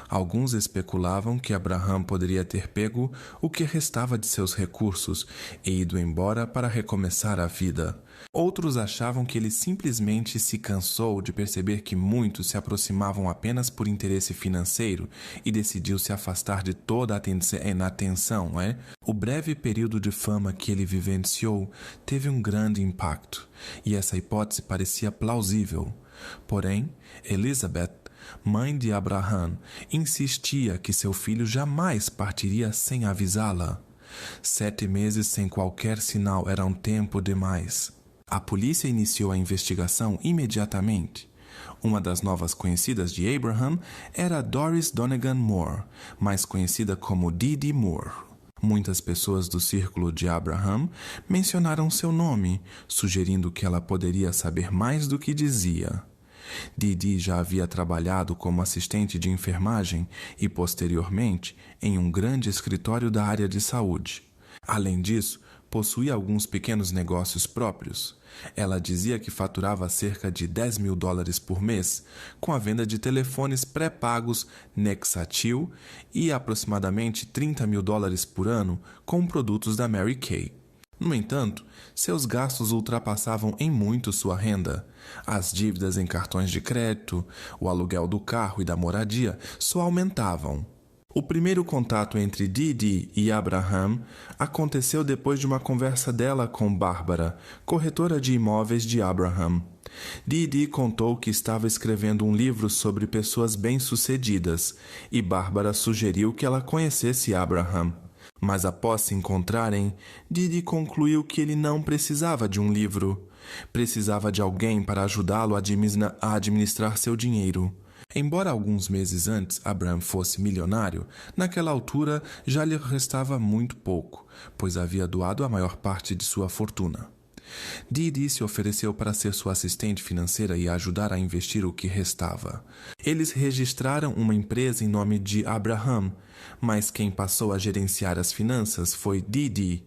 Alguns especulavam que Abraham poderia ter pego o que restava de seus recursos e ido embora para recomeçar a vida. Outros achavam que ele simplesmente se cansou de perceber que muitos se aproximavam apenas por interesse financeiro e decidiu se afastar de toda a atenção. O breve período de fama que ele vivenciou teve um grande impacto, e essa hipótese parecia plausível. Porém, Elizabeth, mãe de Abraham, insistia que seu filho jamais partiria sem avisá-la. 7 meses sem qualquer sinal era um tempo demais. A polícia iniciou a investigação imediatamente. Uma das novas conhecidas de Abraham era Doris Donegan Moore, mais conhecida como Didi Moore. Muitas pessoas do círculo de Abraham mencionaram seu nome, sugerindo que ela poderia saber mais do que dizia. Didi já havia trabalhado como assistente de enfermagem e, posteriormente, em um grande escritório da área de saúde. Além disso, possuía alguns pequenos negócios próprios. Ela dizia que faturava cerca de $10.000 por mês, com a venda de telefones pré-pagos Nexatil e aproximadamente $30.000 por ano com produtos da Mary Kay. No entanto, seus gastos ultrapassavam em muito sua renda. As dívidas em cartões de crédito, o aluguel do carro e da moradia só aumentavam. O primeiro contato entre Didi e Abraham aconteceu depois de uma conversa dela com Bárbara, corretora de imóveis de Abraham. Didi contou que estava escrevendo um livro sobre pessoas bem-sucedidas e Bárbara sugeriu que ela conhecesse Abraham. Mas após se encontrarem, Didi concluiu que ele não precisava de um livro. Precisava de alguém para ajudá-lo a administrar seu dinheiro. Embora alguns meses antes Abraham fosse milionário, naquela altura já lhe restava muito pouco, pois havia doado a maior parte de sua fortuna. Didi se ofereceu para ser sua assistente financeira e ajudar a investir o que restava. Eles registraram uma empresa em nome de Abraham, mas quem passou a gerenciar as finanças foi Didi.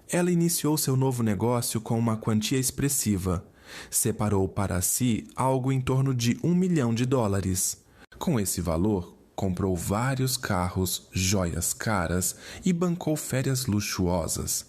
Ela iniciou seu novo negócio com uma quantia expressiva. Separou para si algo em torno de $1 milhão. Com esse valor, comprou vários carros, joias caras e bancou férias luxuosas.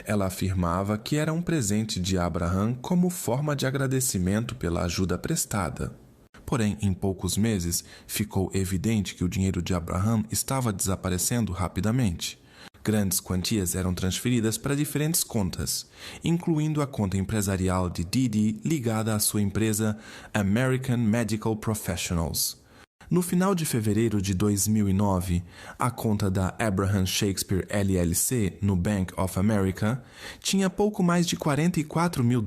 Ela afirmava que era um presente de Abraham como forma de agradecimento pela ajuda prestada. Porém, em poucos meses, ficou evidente que o dinheiro de Abraham estava desaparecendo rapidamente. Grandes quantias eram transferidas para diferentes contas, incluindo a conta empresarial de Didi ligada à sua empresa American Medical Professionals. No final de fevereiro de 2009, a conta da Abraham Shakespeare LLC no Bank of America tinha pouco mais de $44 mil.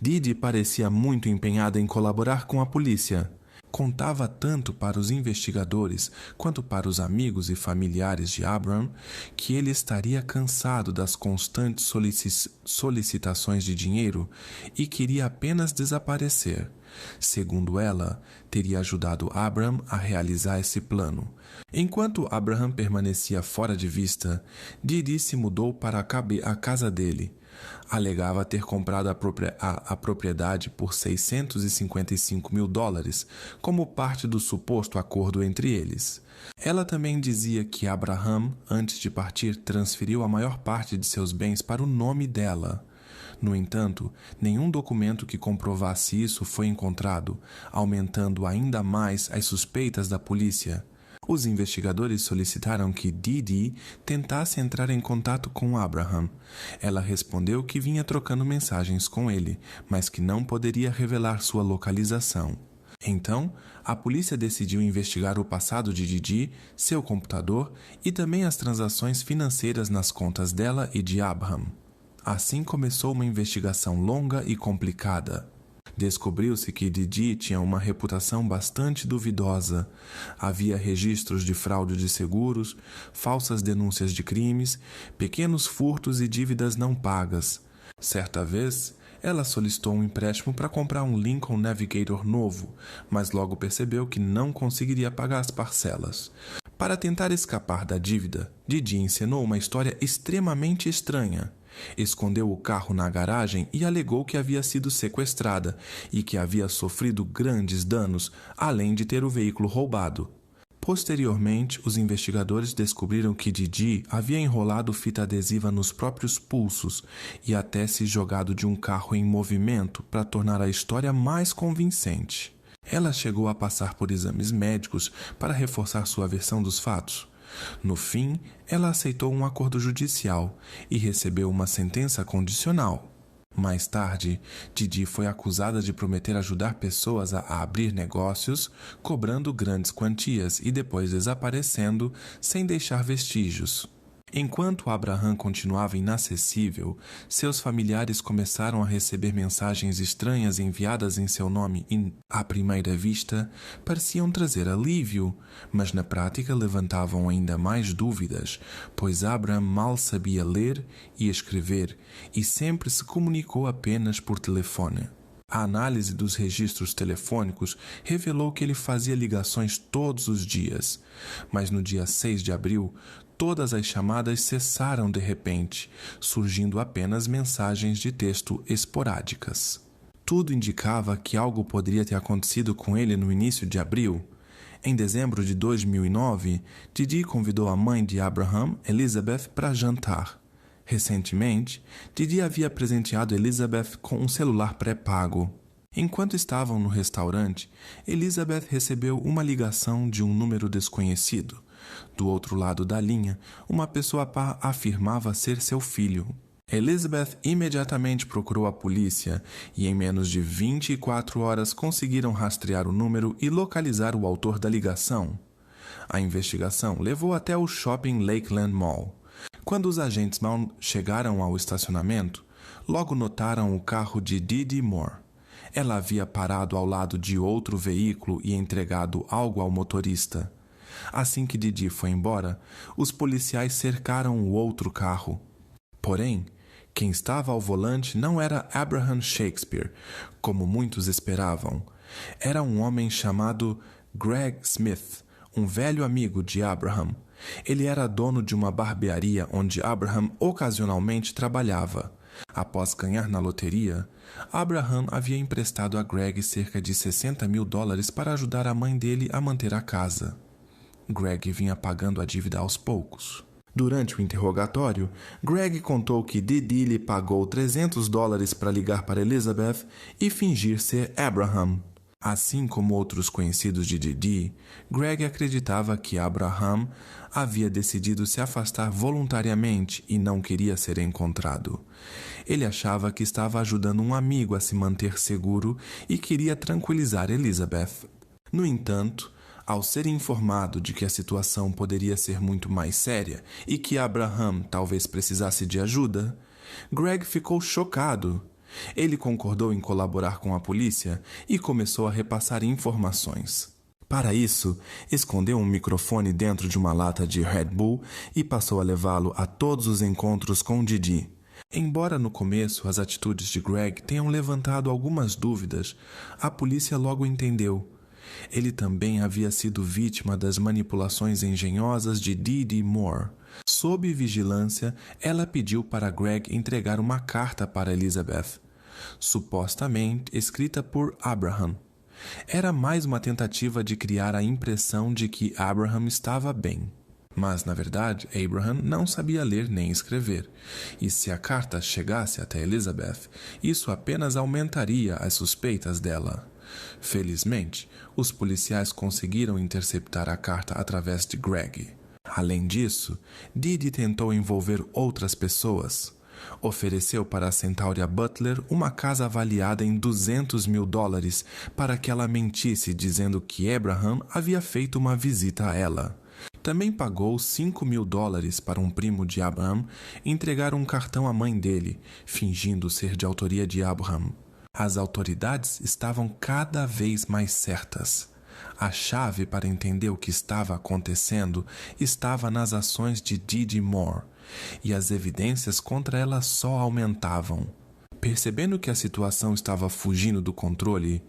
Didi parecia muito empenhada em colaborar com a polícia. Contava tanto para os investigadores quanto para os amigos e familiares de Abraham que ele estaria cansado das constantes solicitações de dinheiro e queria apenas desaparecer. Segundo ela, teria ajudado Abraham a realizar esse plano. Enquanto Abraham permanecia fora de vista, Didi se mudou para a casa dele. Alegava ter comprado a propriedade por $655 mil como parte do suposto acordo entre eles. Ela também dizia que Abraham, antes de partir, transferiu a maior parte de seus bens para o nome dela. No entanto, nenhum documento que comprovasse isso foi encontrado, aumentando ainda mais as suspeitas da polícia. Os investigadores solicitaram que Didi tentasse entrar em contato com Abraham. Ela respondeu que vinha trocando mensagens com ele, mas que não poderia revelar sua localização. Então, a polícia decidiu investigar o passado de Didi, seu computador e também as transações financeiras nas contas dela e de Abraham. Assim começou uma investigação longa e complicada. Descobriu-se que Didi tinha uma reputação bastante duvidosa. Havia registros de fraude de seguros, falsas denúncias de crimes, pequenos furtos e dívidas não pagas. Certa vez, ela solicitou um empréstimo para comprar um Lincoln Navigator novo, mas logo percebeu que não conseguiria pagar as parcelas. Para tentar escapar da dívida, Didi encenou uma história extremamente estranha. Escondeu o carro na garagem e alegou que havia sido sequestrada e que havia sofrido grandes danos, além de ter o veículo roubado. Posteriormente, os investigadores descobriram que Didi havia enrolado fita adesiva nos próprios pulsos e até se jogado de um carro em movimento para tornar a história mais convincente. Ela chegou a passar por exames médicos para reforçar sua versão dos fatos. No fim, ela aceitou um acordo judicial e recebeu uma sentença condicional. Mais tarde, Didi foi acusada de prometer ajudar pessoas a abrir negócios, cobrando grandes quantias e depois desaparecendo sem deixar vestígios. Enquanto Abraham continuava inacessível, seus familiares começaram a receber mensagens estranhas enviadas em seu nome e, à primeira vista, pareciam trazer alívio, mas na prática levantavam ainda mais dúvidas, pois Abraham mal sabia ler e escrever e sempre se comunicou apenas por telefone. A análise dos registros telefônicos revelou que ele fazia ligações todos os dias, mas no dia 6 de abril, todas as chamadas cessaram de repente, surgindo apenas mensagens de texto esporádicas. Tudo indicava que algo poderia ter acontecido com ele no início de abril. Em dezembro de 2009, Didi convidou a mãe de Abraham, Elizabeth, para jantar. Recentemente, Didi havia presenteado Elizabeth com um celular pré-pago. Enquanto estavam no restaurante, Elizabeth recebeu uma ligação de um número desconhecido. Do outro lado da linha, uma pessoa afirmava ser seu filho. Elizabeth imediatamente procurou a polícia e em menos de 24 horas conseguiram rastrear o número e localizar o autor da ligação. A investigação levou até o Shopping Lakeland Mall. Quando os agentes chegaram ao estacionamento, logo notaram o carro de Didi Moore. Ela havia parado ao lado de outro veículo e entregado algo ao motorista. Assim que Didi foi embora, os policiais cercaram o outro carro. Porém, quem estava ao volante não era Abraham Shakespeare, como muitos esperavam. Era um homem chamado Greg Smith, um velho amigo de Abraham. Ele era dono de uma barbearia onde Abraham ocasionalmente trabalhava. Após ganhar na loteria, Abraham havia emprestado a Greg cerca de $60 mil para ajudar a mãe dele a manter a casa. Greg vinha pagando a dívida aos poucos. Durante o interrogatório, Greg contou que Didi lhe pagou $300 para ligar para Elizabeth e fingir ser Abraham. Assim como outros conhecidos de Didi, Greg acreditava que Abraham havia decidido se afastar voluntariamente e não queria ser encontrado. Ele achava que estava ajudando um amigo a se manter seguro e queria tranquilizar Elizabeth. No entanto, ao ser informado de que a situação poderia ser muito mais séria e que Abraham talvez precisasse de ajuda, Greg ficou chocado. Ele concordou em colaborar com a polícia e começou a repassar informações. Para isso, escondeu um microfone dentro de uma lata de Red Bull e passou a levá-lo a todos os encontros com Didi. Embora no começo as atitudes de Greg tenham levantado algumas dúvidas, a polícia logo entendeu. Ele também havia sido vítima das manipulações engenhosas de Didi Moore. Sob vigilância, ela pediu para Greg entregar uma carta para Elizabeth, supostamente escrita por Abraham. Era mais uma tentativa de criar a impressão de que Abraham estava bem. Mas, na verdade, Abraham não sabia ler nem escrever, e se a carta chegasse até Elizabeth, isso apenas aumentaria as suspeitas dela. Felizmente, os policiais conseguiram interceptar a carta através de Greg. Além disso, Didi tentou envolver outras pessoas. Ofereceu para a Centauria Butler uma casa avaliada em $200 mil para que ela mentisse dizendo que Abraham havia feito uma visita a ela. Também pagou $5 mil para um primo de Abraham entregar um cartão à mãe dele, fingindo ser de autoria de Abraham. As autoridades estavam cada vez mais certas. A chave para entender o que estava acontecendo estava nas ações de Didi Moore, e as evidências contra ela só aumentavam. Percebendo que a situação estava fugindo do controle,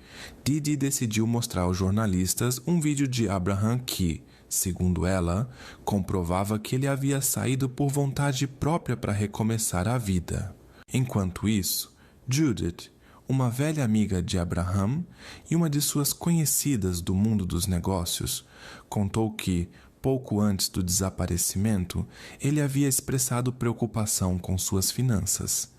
Didi decidiu mostrar aos jornalistas um vídeo de Abraham que, segundo ela, comprovava que ele havia saído por vontade própria para recomeçar a vida. Enquanto isso, Judith, uma velha amiga de Abraham e uma de suas conhecidas do mundo dos negócios, contou que, pouco antes do desaparecimento, ele havia expressado preocupação com suas finanças.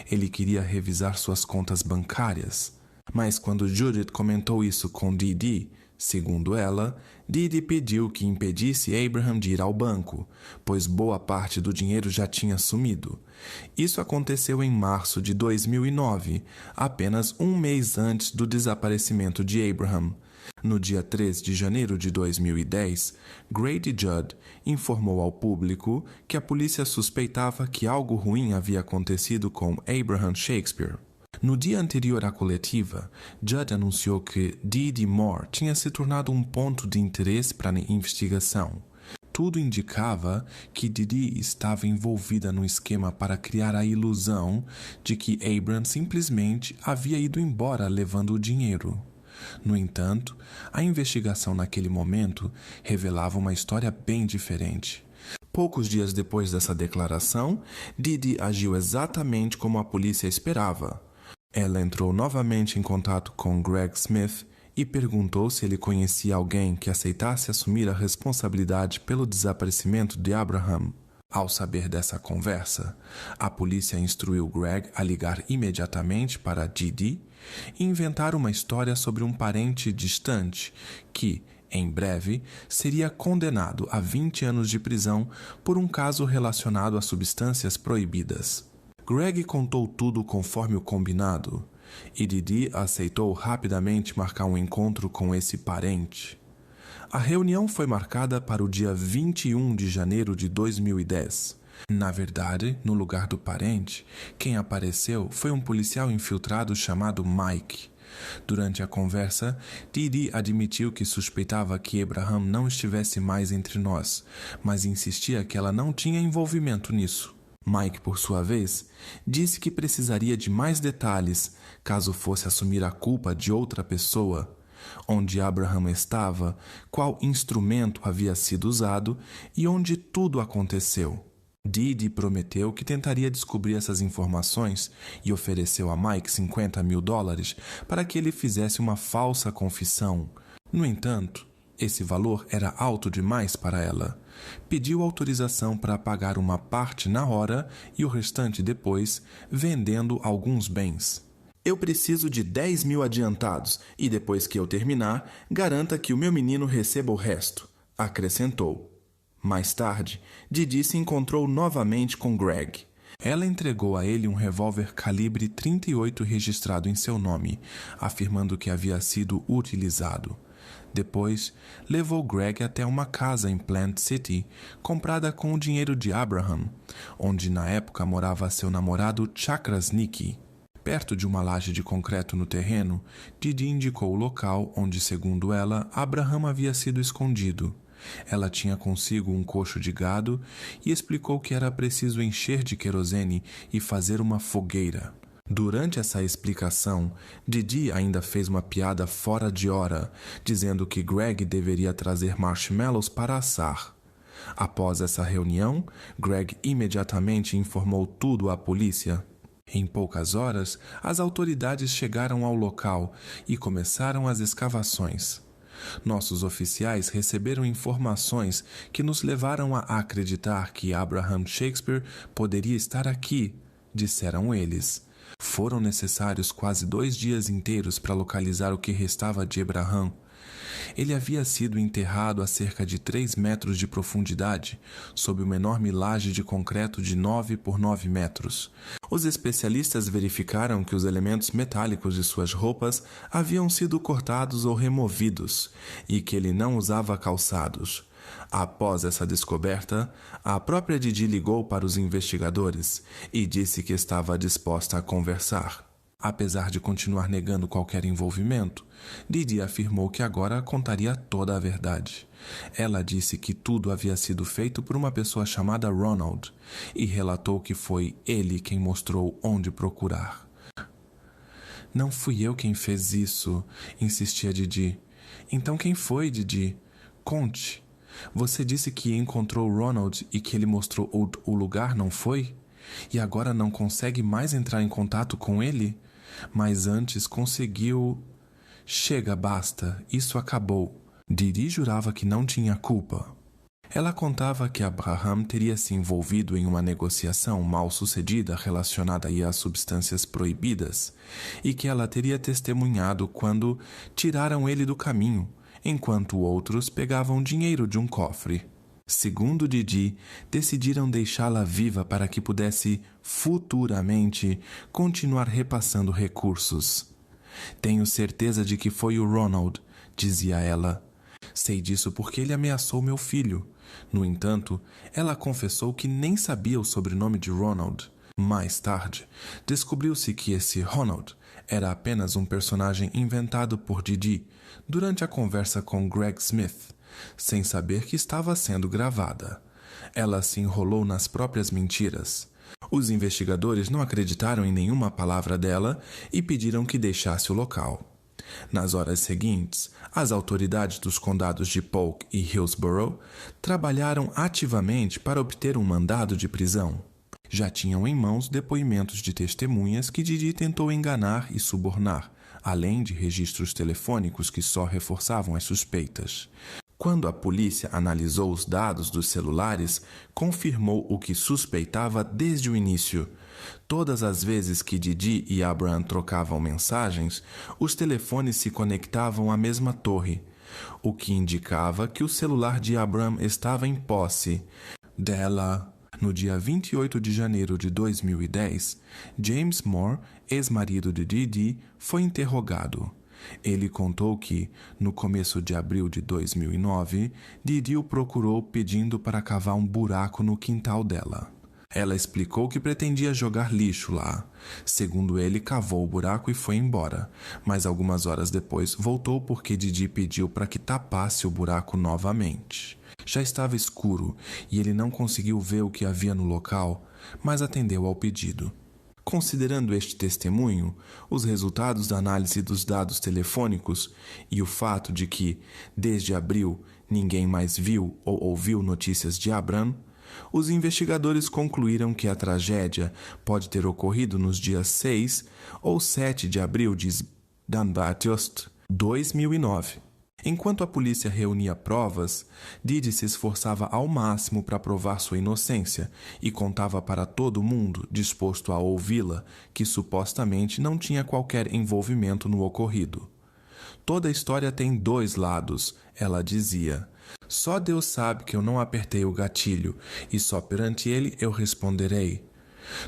Ele queria revisar suas contas bancárias, mas quando Judith comentou isso com Didi, segundo ela, Didi pediu que impedisse Abraham de ir ao banco, pois boa parte do dinheiro já tinha sumido. Isso aconteceu em março de 2009, apenas um mês antes do desaparecimento de Abraham. No dia 3 de janeiro de 2010, Grady Judd informou ao público que a polícia suspeitava que algo ruim havia acontecido com Abraham Shakespeare. No dia anterior à coletiva, Judd anunciou que Didi Moore tinha se tornado um ponto de interesse para a investigação. Tudo indicava que Didi estava envolvida no esquema para criar a ilusão de que Abraham simplesmente havia ido embora levando o dinheiro. No entanto, a investigação naquele momento revelava uma história bem diferente. Poucos dias depois dessa declaração, Didi agiu exatamente como a polícia esperava. Ela entrou novamente em contato com Greg Smith e perguntou se ele conhecia alguém que aceitasse assumir a responsabilidade pelo desaparecimento de Abraham. Ao saber dessa conversa, a polícia instruiu Greg a ligar imediatamente para Didi e inventar uma história sobre um parente distante que, em breve, seria condenado a 20 anos de prisão por um caso relacionado a substâncias proibidas. Greg contou tudo conforme o combinado, e Didi aceitou rapidamente marcar um encontro com esse parente. A reunião foi marcada para o dia 21 de janeiro de 2010. Na verdade, no lugar do parente, quem apareceu foi um policial infiltrado chamado Mike. Durante a conversa, Didi admitiu que suspeitava que Abraham não estivesse mais entre nós, mas insistia que ela não tinha envolvimento nisso. Mike, por sua vez, disse que precisaria de mais detalhes caso fosse assumir a culpa de outra pessoa, onde Abraham estava, qual instrumento havia sido usado e onde tudo aconteceu. Didi prometeu que tentaria descobrir essas informações e ofereceu a Mike $50 mil para que ele fizesse uma falsa confissão. No entanto, esse valor era alto demais para ela. Pediu autorização para pagar uma parte na hora e o restante depois, vendendo alguns bens. Eu preciso de 10 mil adiantados e depois que eu terminar, garanta que o meu menino receba o resto, acrescentou. Mais tarde, Didi se encontrou novamente com Greg. Ela entregou a ele um revólver calibre 38 registrado em seu nome, afirmando que havia sido utilizado. Depois, levou Greg até uma casa em Plant City, comprada com o dinheiro de Abraham, onde na época morava seu namorado Chakras Nicky. Perto de uma laje de concreto no terreno, Didi indicou o local onde, segundo ela, Abraham havia sido escondido. Ela tinha consigo um coxo de gado e explicou que era preciso encher de querosene e fazer uma fogueira. Durante essa explicação, Didi ainda fez uma piada fora de hora, dizendo que Greg deveria trazer marshmallows para assar. Após essa reunião, Greg imediatamente informou tudo à polícia. Em poucas horas, as autoridades chegaram ao local e começaram as escavações. Nossos oficiais receberam informações que nos levaram a acreditar que Abraham Shakespeare poderia estar aqui, disseram eles. Foram necessários quase 2 dias inteiros para localizar o que restava de Abraham. Ele havia sido enterrado a cerca de 3 metros de profundidade, sob uma enorme laje de concreto de 9 por 9 metros. Os especialistas verificaram que os elementos metálicos de suas roupas haviam sido cortados ou removidos, e que ele não usava calçados. Após essa descoberta, a própria Didi ligou para os investigadores e disse que estava disposta a conversar. Apesar de continuar negando qualquer envolvimento, Didi afirmou que agora contaria toda a verdade. Ela disse que tudo havia sido feito por uma pessoa chamada Ronald e relatou que foi ele quem mostrou onde procurar. Não fui eu quem fez isso, insistia Didi. Então quem foi, Didi? Conte. Você disse que encontrou Ronald e que ele mostrou o lugar, não foi? E agora não consegue mais entrar em contato com ele? Mas antes conseguiu... Chega, basta, isso acabou. Didi jurava que não tinha culpa. Ela contava que Abraham teria se envolvido em uma negociação mal sucedida relacionada às substâncias proibidas e que ela teria testemunhado quando tiraram ele do caminho, enquanto outros pegavam dinheiro de um cofre. Segundo Didi, decidiram deixá-la viva para que pudesse, futuramente, continuar repassando recursos. Tenho certeza de que foi o Ronald, dizia ela. Sei disso porque ele ameaçou meu filho. No entanto, ela confessou que nem sabia o sobrenome de Ronald. Mais tarde, descobriu-se que esse Ronald era apenas um personagem inventado por Didi durante a conversa com Greg Smith, sem saber que estava sendo gravada. Ela se enrolou nas próprias mentiras. Os investigadores não acreditaram em nenhuma palavra dela e pediram que deixasse o local. Nas horas seguintes, as autoridades dos condados de Polk e Hillsborough trabalharam ativamente para obter um mandado de prisão. Já tinham em mãos depoimentos de testemunhas que Didi tentou enganar e subornar, além de registros telefônicos que só reforçavam as suspeitas. Quando a polícia analisou os dados dos celulares, confirmou o que suspeitava desde o início. Todas as vezes que Didi e Abraham trocavam mensagens, os telefones se conectavam à mesma torre, o que indicava que o celular de Abraham estava em posse dela. No dia 28 de janeiro de 2010, James Moore, ex-marido de Didi, foi interrogado. Ele contou que, no começo de abril de 2009, Didi o procurou pedindo para cavar um buraco no quintal dela. Ela explicou que pretendia jogar lixo lá. Segundo ele, cavou o buraco e foi embora, mas algumas horas depois voltou porque Didi pediu para que tapasse o buraco novamente. Já estava escuro e ele não conseguiu ver o que havia no local, mas atendeu ao pedido. Considerando este testemunho, os resultados da análise dos dados telefônicos e o fato de que, desde abril, ninguém mais viu ou ouviu notícias de Abraham, os investigadores concluíram que a tragédia pode ter ocorrido nos dias 6 ou 7 de abril de 2009. Enquanto a polícia reunia provas, Didi se esforçava ao máximo para provar sua inocência e contava para todo mundo, disposto a ouvi-la, que supostamente não tinha qualquer envolvimento no ocorrido. Toda história tem dois lados, ela dizia. Só Deus sabe que eu não apertei o gatilho e só perante ele eu responderei.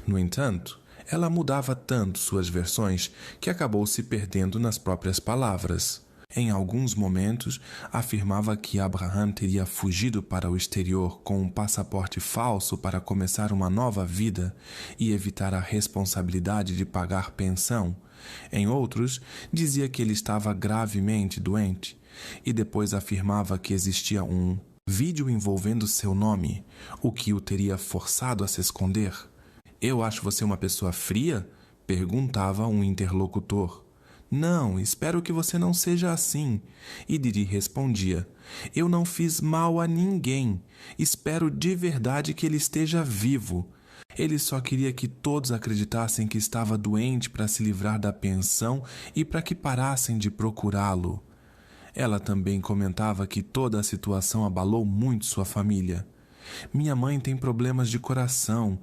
No entanto, ela mudava tanto suas versões que acabou se perdendo nas próprias palavras. Em alguns momentos, afirmava que Abraham teria fugido para o exterior com um passaporte falso para começar uma nova vida e evitar a responsabilidade de pagar pensão. Em outros, dizia que ele estava gravemente doente e depois afirmava que existia um vídeo envolvendo seu nome, o que o teria forçado a se esconder. Eu acho você uma pessoa fria? Perguntava um interlocutor. Não, espero que você não seja assim. E Didi respondia, eu não fiz mal a ninguém. Espero de verdade que ele esteja vivo. Ele só queria que todos acreditassem que estava doente para se livrar da pensão e para que parassem de procurá-lo. Ela também comentava que toda a situação abalou muito sua família. Minha mãe tem problemas de coração.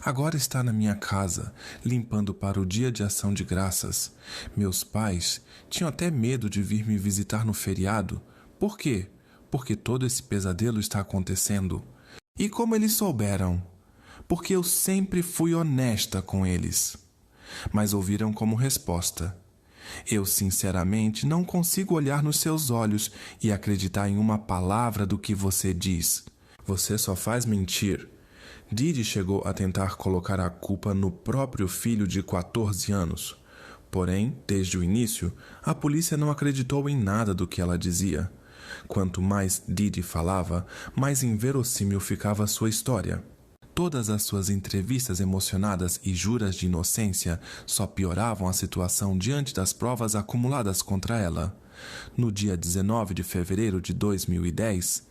Agora está na minha casa, limpando para o Dia de Ação de Graças. Meus pais tinham até medo de vir me visitar no feriado. Por quê? Porque todo esse pesadelo está acontecendo. E como eles souberam? Porque eu sempre fui honesta com eles. Mas ouviram como resposta. Eu, sinceramente, não consigo olhar nos seus olhos e acreditar em uma palavra do que você diz. Você só faz mentir. Didi chegou a tentar colocar a culpa no próprio filho de 14 anos. Porém, desde o início, a polícia não acreditou em nada do que ela dizia. Quanto mais Didi falava, mais inverossímil ficava sua história. Todas as suas entrevistas emocionadas e juras de inocência só pioravam a situação diante das provas acumuladas contra ela. No dia 19 de fevereiro de 2010,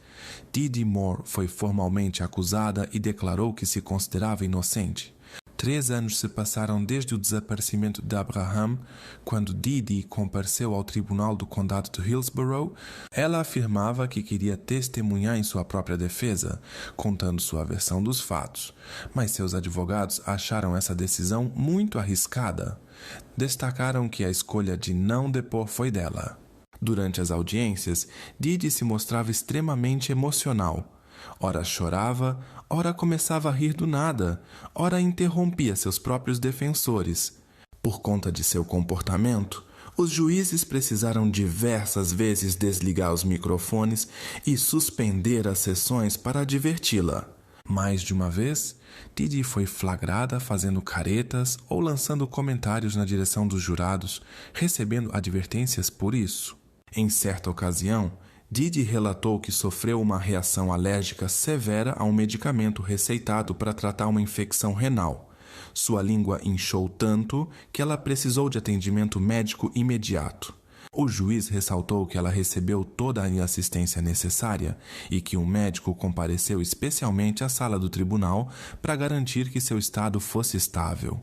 Didi Moore foi formalmente acusada e declarou que se considerava inocente. 3 anos se passaram desde o desaparecimento de Abraham, quando Didi compareceu ao tribunal do condado de Hillsborough. Ela afirmava que queria testemunhar em sua própria defesa, contando sua versão dos fatos, mas seus advogados acharam essa decisão muito arriscada. Destacaram que a escolha de não depor foi dela. Durante as audiências, Didi se mostrava extremamente emocional. Ora chorava, ora começava a rir do nada, ora interrompia seus próprios defensores. Por conta de seu comportamento, os juízes precisaram diversas vezes desligar os microfones e suspender as sessões para adverti-la. Mais de uma vez, Didi foi flagrada fazendo caretas ou lançando comentários na direção dos jurados, recebendo advertências por isso. Em certa ocasião, Didi relatou que sofreu uma reação alérgica severa a um medicamento receitado para tratar uma infecção renal. Sua língua inchou tanto que ela precisou de atendimento médico imediato. O juiz ressaltou que ela recebeu toda a assistência necessária e que um médico compareceu especialmente à sala do tribunal para garantir que seu estado fosse estável.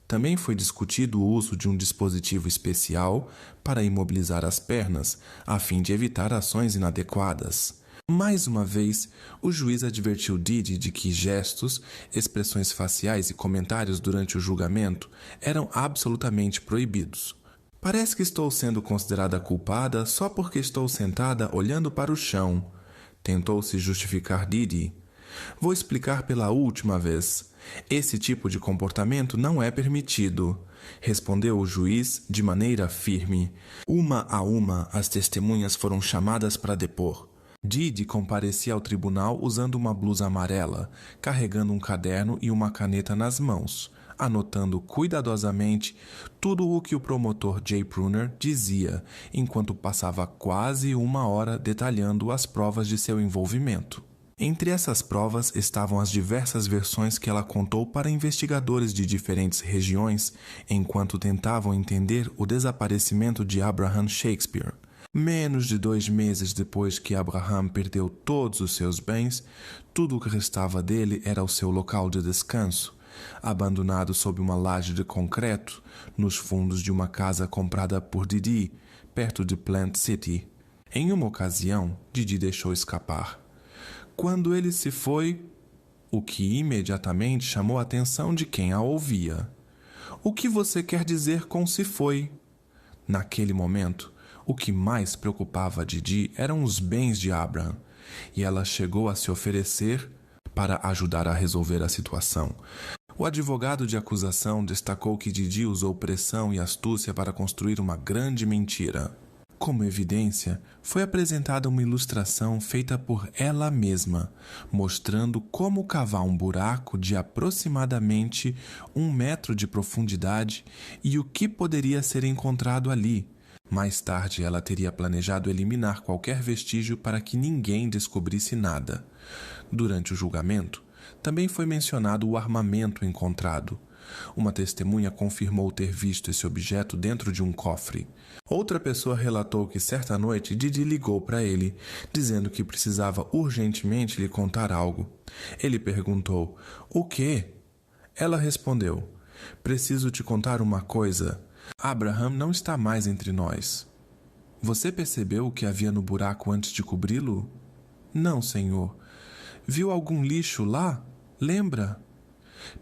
Também foi discutido o uso de um dispositivo especial para imobilizar as pernas, a fim de evitar ações inadequadas. Mais uma vez, o juiz advertiu Didi de que gestos, expressões faciais e comentários durante o julgamento eram absolutamente proibidos. Parece que estou sendo considerada culpada só porque estou sentada olhando para o chão. Tentou se justificar Didi. Vou explicar pela última vez. Esse tipo de comportamento não é permitido, respondeu o juiz de maneira firme. Uma a uma, as testemunhas foram chamadas para depor. Didi comparecia ao tribunal usando uma blusa amarela, carregando um caderno e uma caneta nas mãos, anotando cuidadosamente tudo o que o promotor Jay Pruner dizia, enquanto passava quase 1 hora detalhando as provas de seu envolvimento. Entre essas provas estavam as diversas versões que ela contou para investigadores de diferentes regiões enquanto tentavam entender o desaparecimento de Abraham Shakespeare. Menos de 2 meses depois que Abraham perdeu todos os seus bens, tudo o que restava dele era o seu local de descanso, abandonado sob uma laje de concreto, nos fundos de uma casa comprada por Didi, perto de Plant City. Em uma ocasião, Didi deixou escapar. Quando ele se foi, o que imediatamente chamou a atenção de quem a ouvia. O que você quer dizer com se foi? Naquele momento, o que mais preocupava Didi eram os bens de Abraham, e ela chegou a se oferecer para ajudar a resolver a situação. O advogado de acusação destacou que Didi usou pressão e astúcia para construir uma grande mentira. Como evidência, foi apresentada uma ilustração feita por ela mesma, mostrando como cavar um buraco de aproximadamente 1 metro de profundidade e o que poderia ser encontrado ali. Mais tarde, ela teria planejado eliminar qualquer vestígio para que ninguém descobrisse nada. Durante o julgamento, também foi mencionado o armamento encontrado. Uma testemunha confirmou ter visto esse objeto dentro de um cofre. Outra pessoa relatou que certa noite Didi ligou para ele, dizendo que precisava urgentemente lhe contar algo. Ele perguntou: "O quê?" Ela respondeu: "Preciso te contar uma coisa. Abraham não está mais entre nós." "Você percebeu o que havia no buraco antes de cobri-lo?" "Não, senhor." "Viu algum lixo lá? Lembra?"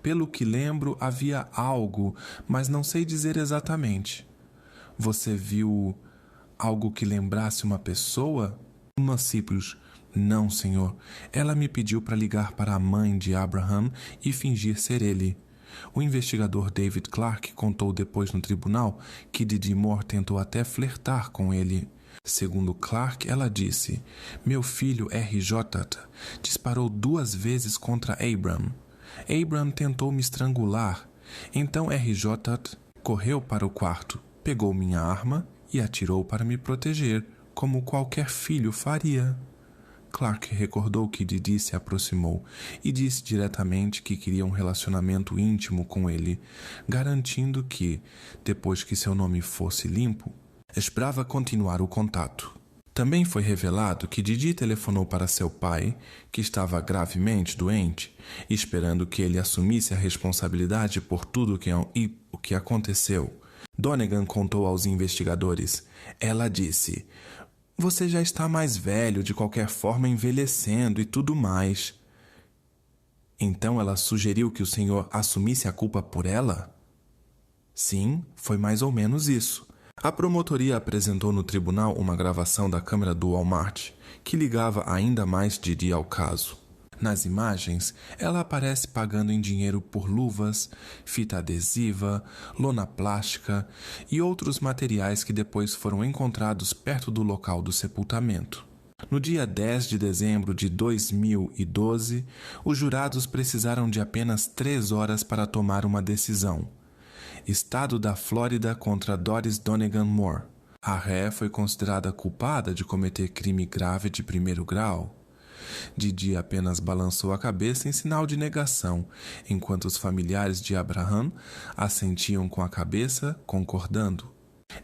"Pelo que lembro, havia algo, mas não sei dizer exatamente." "Você viu algo que lembrasse uma pessoa?" "Uma simples." "Não, senhor. Ela me pediu para ligar para a mãe de Abraham e fingir ser ele." O investigador David Clark contou depois no tribunal que Didi Moore tentou até flertar com ele. Segundo Clark, ela disse: "Meu filho R.J. disparou 2 vezes contra Abram. Abram tentou me estrangular. Então R.J. correu para o quarto, pegou minha arma e atirou para me proteger, como qualquer filho faria." Clark recordou que Didi se aproximou e disse diretamente que queria um relacionamento íntimo com ele, garantindo que, depois que seu nome fosse limpo, esperava continuar o contato. Também foi revelado que Didi telefonou para seu pai, que estava gravemente doente, esperando que ele assumisse a responsabilidade por tudo o que aconteceu. Donegan contou aos investigadores. Ela disse: "Você já está mais velho, de qualquer forma envelhecendo e tudo mais." Então ela sugeriu que o senhor assumisse a culpa por ela? Sim, foi mais ou menos isso. A promotoria apresentou no tribunal uma gravação da câmera do Walmart, que ligava ainda mais Didi ao caso. Nas imagens, ela aparece pagando em dinheiro por luvas, fita adesiva, lona plástica e outros materiais que depois foram encontrados perto do local do sepultamento. No dia 10 de dezembro de 2012, os jurados precisaram de apenas 3 horas para tomar uma decisão. Estado da Flórida contra Doris Donegan Moore. A ré foi considerada culpada de cometer crime grave de 1º grau. Didi apenas balançou a cabeça em sinal de negação, enquanto os familiares de Abraham assentiam com a cabeça, concordando.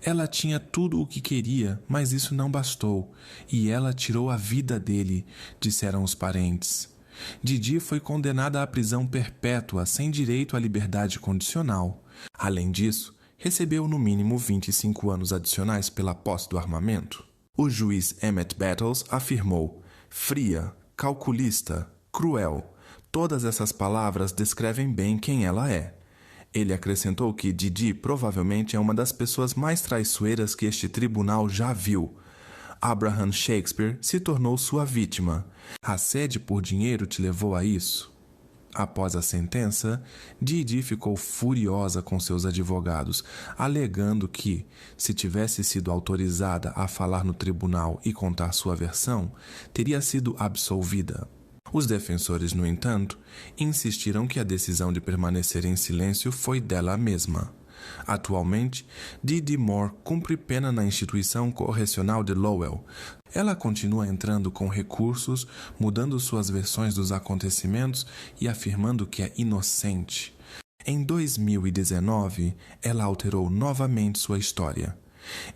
Ela tinha tudo o que queria, mas isso não bastou, e ela tirou a vida dele, disseram os parentes. Didi foi condenada à prisão perpétua sem direito à liberdade condicional. Além disso, recebeu no mínimo 25 anos adicionais pela posse do armamento. O juiz Emmett Battles afirmou: "Fria, calculista, cruel. Todas essas palavras descrevem bem quem ela é." Ele acrescentou que Didi provavelmente é uma das pessoas mais traiçoeiras que este tribunal já viu. Abraham Shakespeare se tornou sua vítima. A sede por dinheiro te levou a isso? Após a sentença, Didi ficou furiosa com seus advogados, alegando que, se tivesse sido autorizada a falar no tribunal e contar sua versão, teria sido absolvida. Os defensores, no entanto, insistiram que a decisão de permanecer em silêncio foi dela mesma. Atualmente, Didi Moore cumpre pena na instituição correcional de Lowell. Ela continua entrando com recursos, mudando suas versões dos acontecimentos e afirmando que é inocente. Em 2019, ela alterou novamente sua história.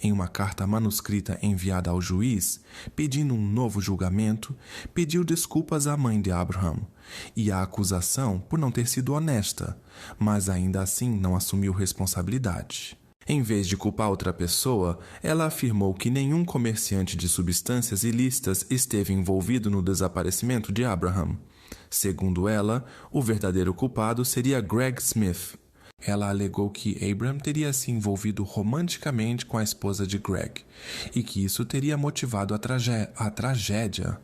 Em uma carta manuscrita enviada ao juiz, pedindo um novo julgamento, pediu desculpas à mãe de Abraham e à acusação por não ter sido honesta, mas ainda assim não assumiu responsabilidade. Em vez de culpar outra pessoa, ela afirmou que nenhum comerciante de substâncias ilícitas esteve envolvido no desaparecimento de Abraham. Segundo ela, o verdadeiro culpado seria Greg Smith. Ela alegou que Abraham teria se envolvido romanticamente com a esposa de Greg e que isso teria motivado a tragédia.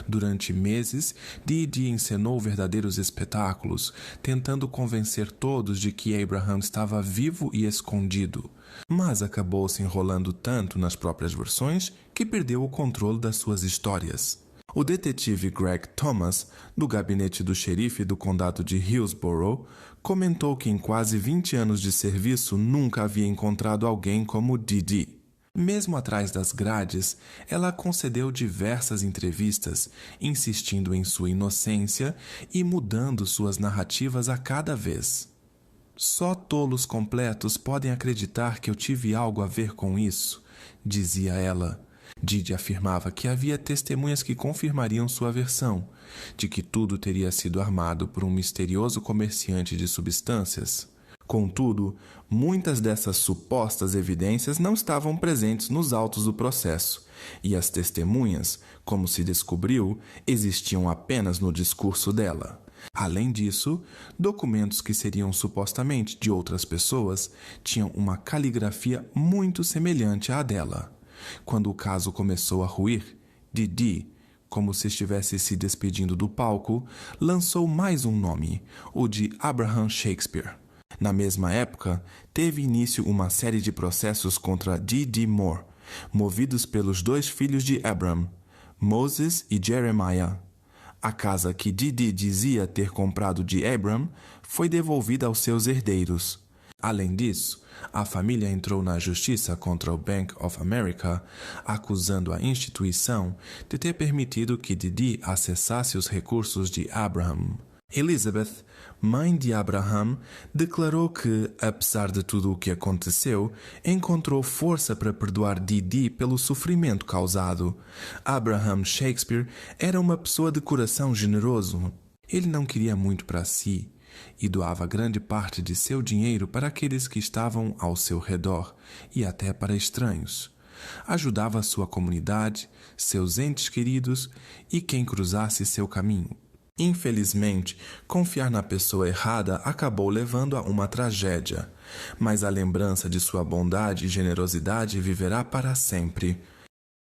Durante meses, Dee encenou verdadeiros espetáculos, tentando convencer todos de que Abraham estava vivo e escondido, mas acabou se enrolando tanto nas próprias versões que perdeu o controle das suas histórias. O detetive Greg Thomas, do gabinete do xerife do condado de Hillsborough, comentou que em quase 20 anos de serviço nunca havia encontrado alguém como Dee. Mesmo atrás das grades, ela concedeu diversas entrevistas, insistindo em sua inocência e mudando suas narrativas a cada vez. Só tolos completos podem acreditar que eu tive algo a ver com isso, dizia ela. Dee afirmava que havia testemunhas que confirmariam sua versão, de que tudo teria sido armado por um misterioso comerciante de substâncias. Contudo, muitas dessas supostas evidências não estavam presentes nos autos do processo, e as testemunhas, como se descobriu, existiam apenas no discurso dela. Além disso, documentos que seriam supostamente de outras pessoas tinham uma caligrafia muito semelhante à dela. Quando o caso começou a ruir, Dee, como se estivesse se despedindo do palco, lançou mais um nome, o de Abraham Shakespeare. Na mesma época, teve início uma série de processos contra Dee Moore, movidos pelos dois filhos de Abram, Moses e Jeremiah. A casa que Dee dizia ter comprado de Abram foi devolvida aos seus herdeiros. Além disso, a família entrou na justiça contra o Bank of America, acusando a instituição de ter permitido que Dee acessasse os recursos de Abraham. Elizabeth, mãe de Abraham, declarou que, apesar de tudo o que aconteceu, encontrou força para perdoar Dee pelo sofrimento causado. Abraham Shakespeare era uma pessoa de coração generoso. Ele não queria muito para si e doava grande parte de seu dinheiro para aqueles que estavam ao seu redor e até para estranhos. Ajudava sua comunidade, seus entes queridos e quem cruzasse seu caminho. Infelizmente, confiar na pessoa errada acabou levando a uma tragédia, mas a lembrança de sua bondade e generosidade viverá para sempre.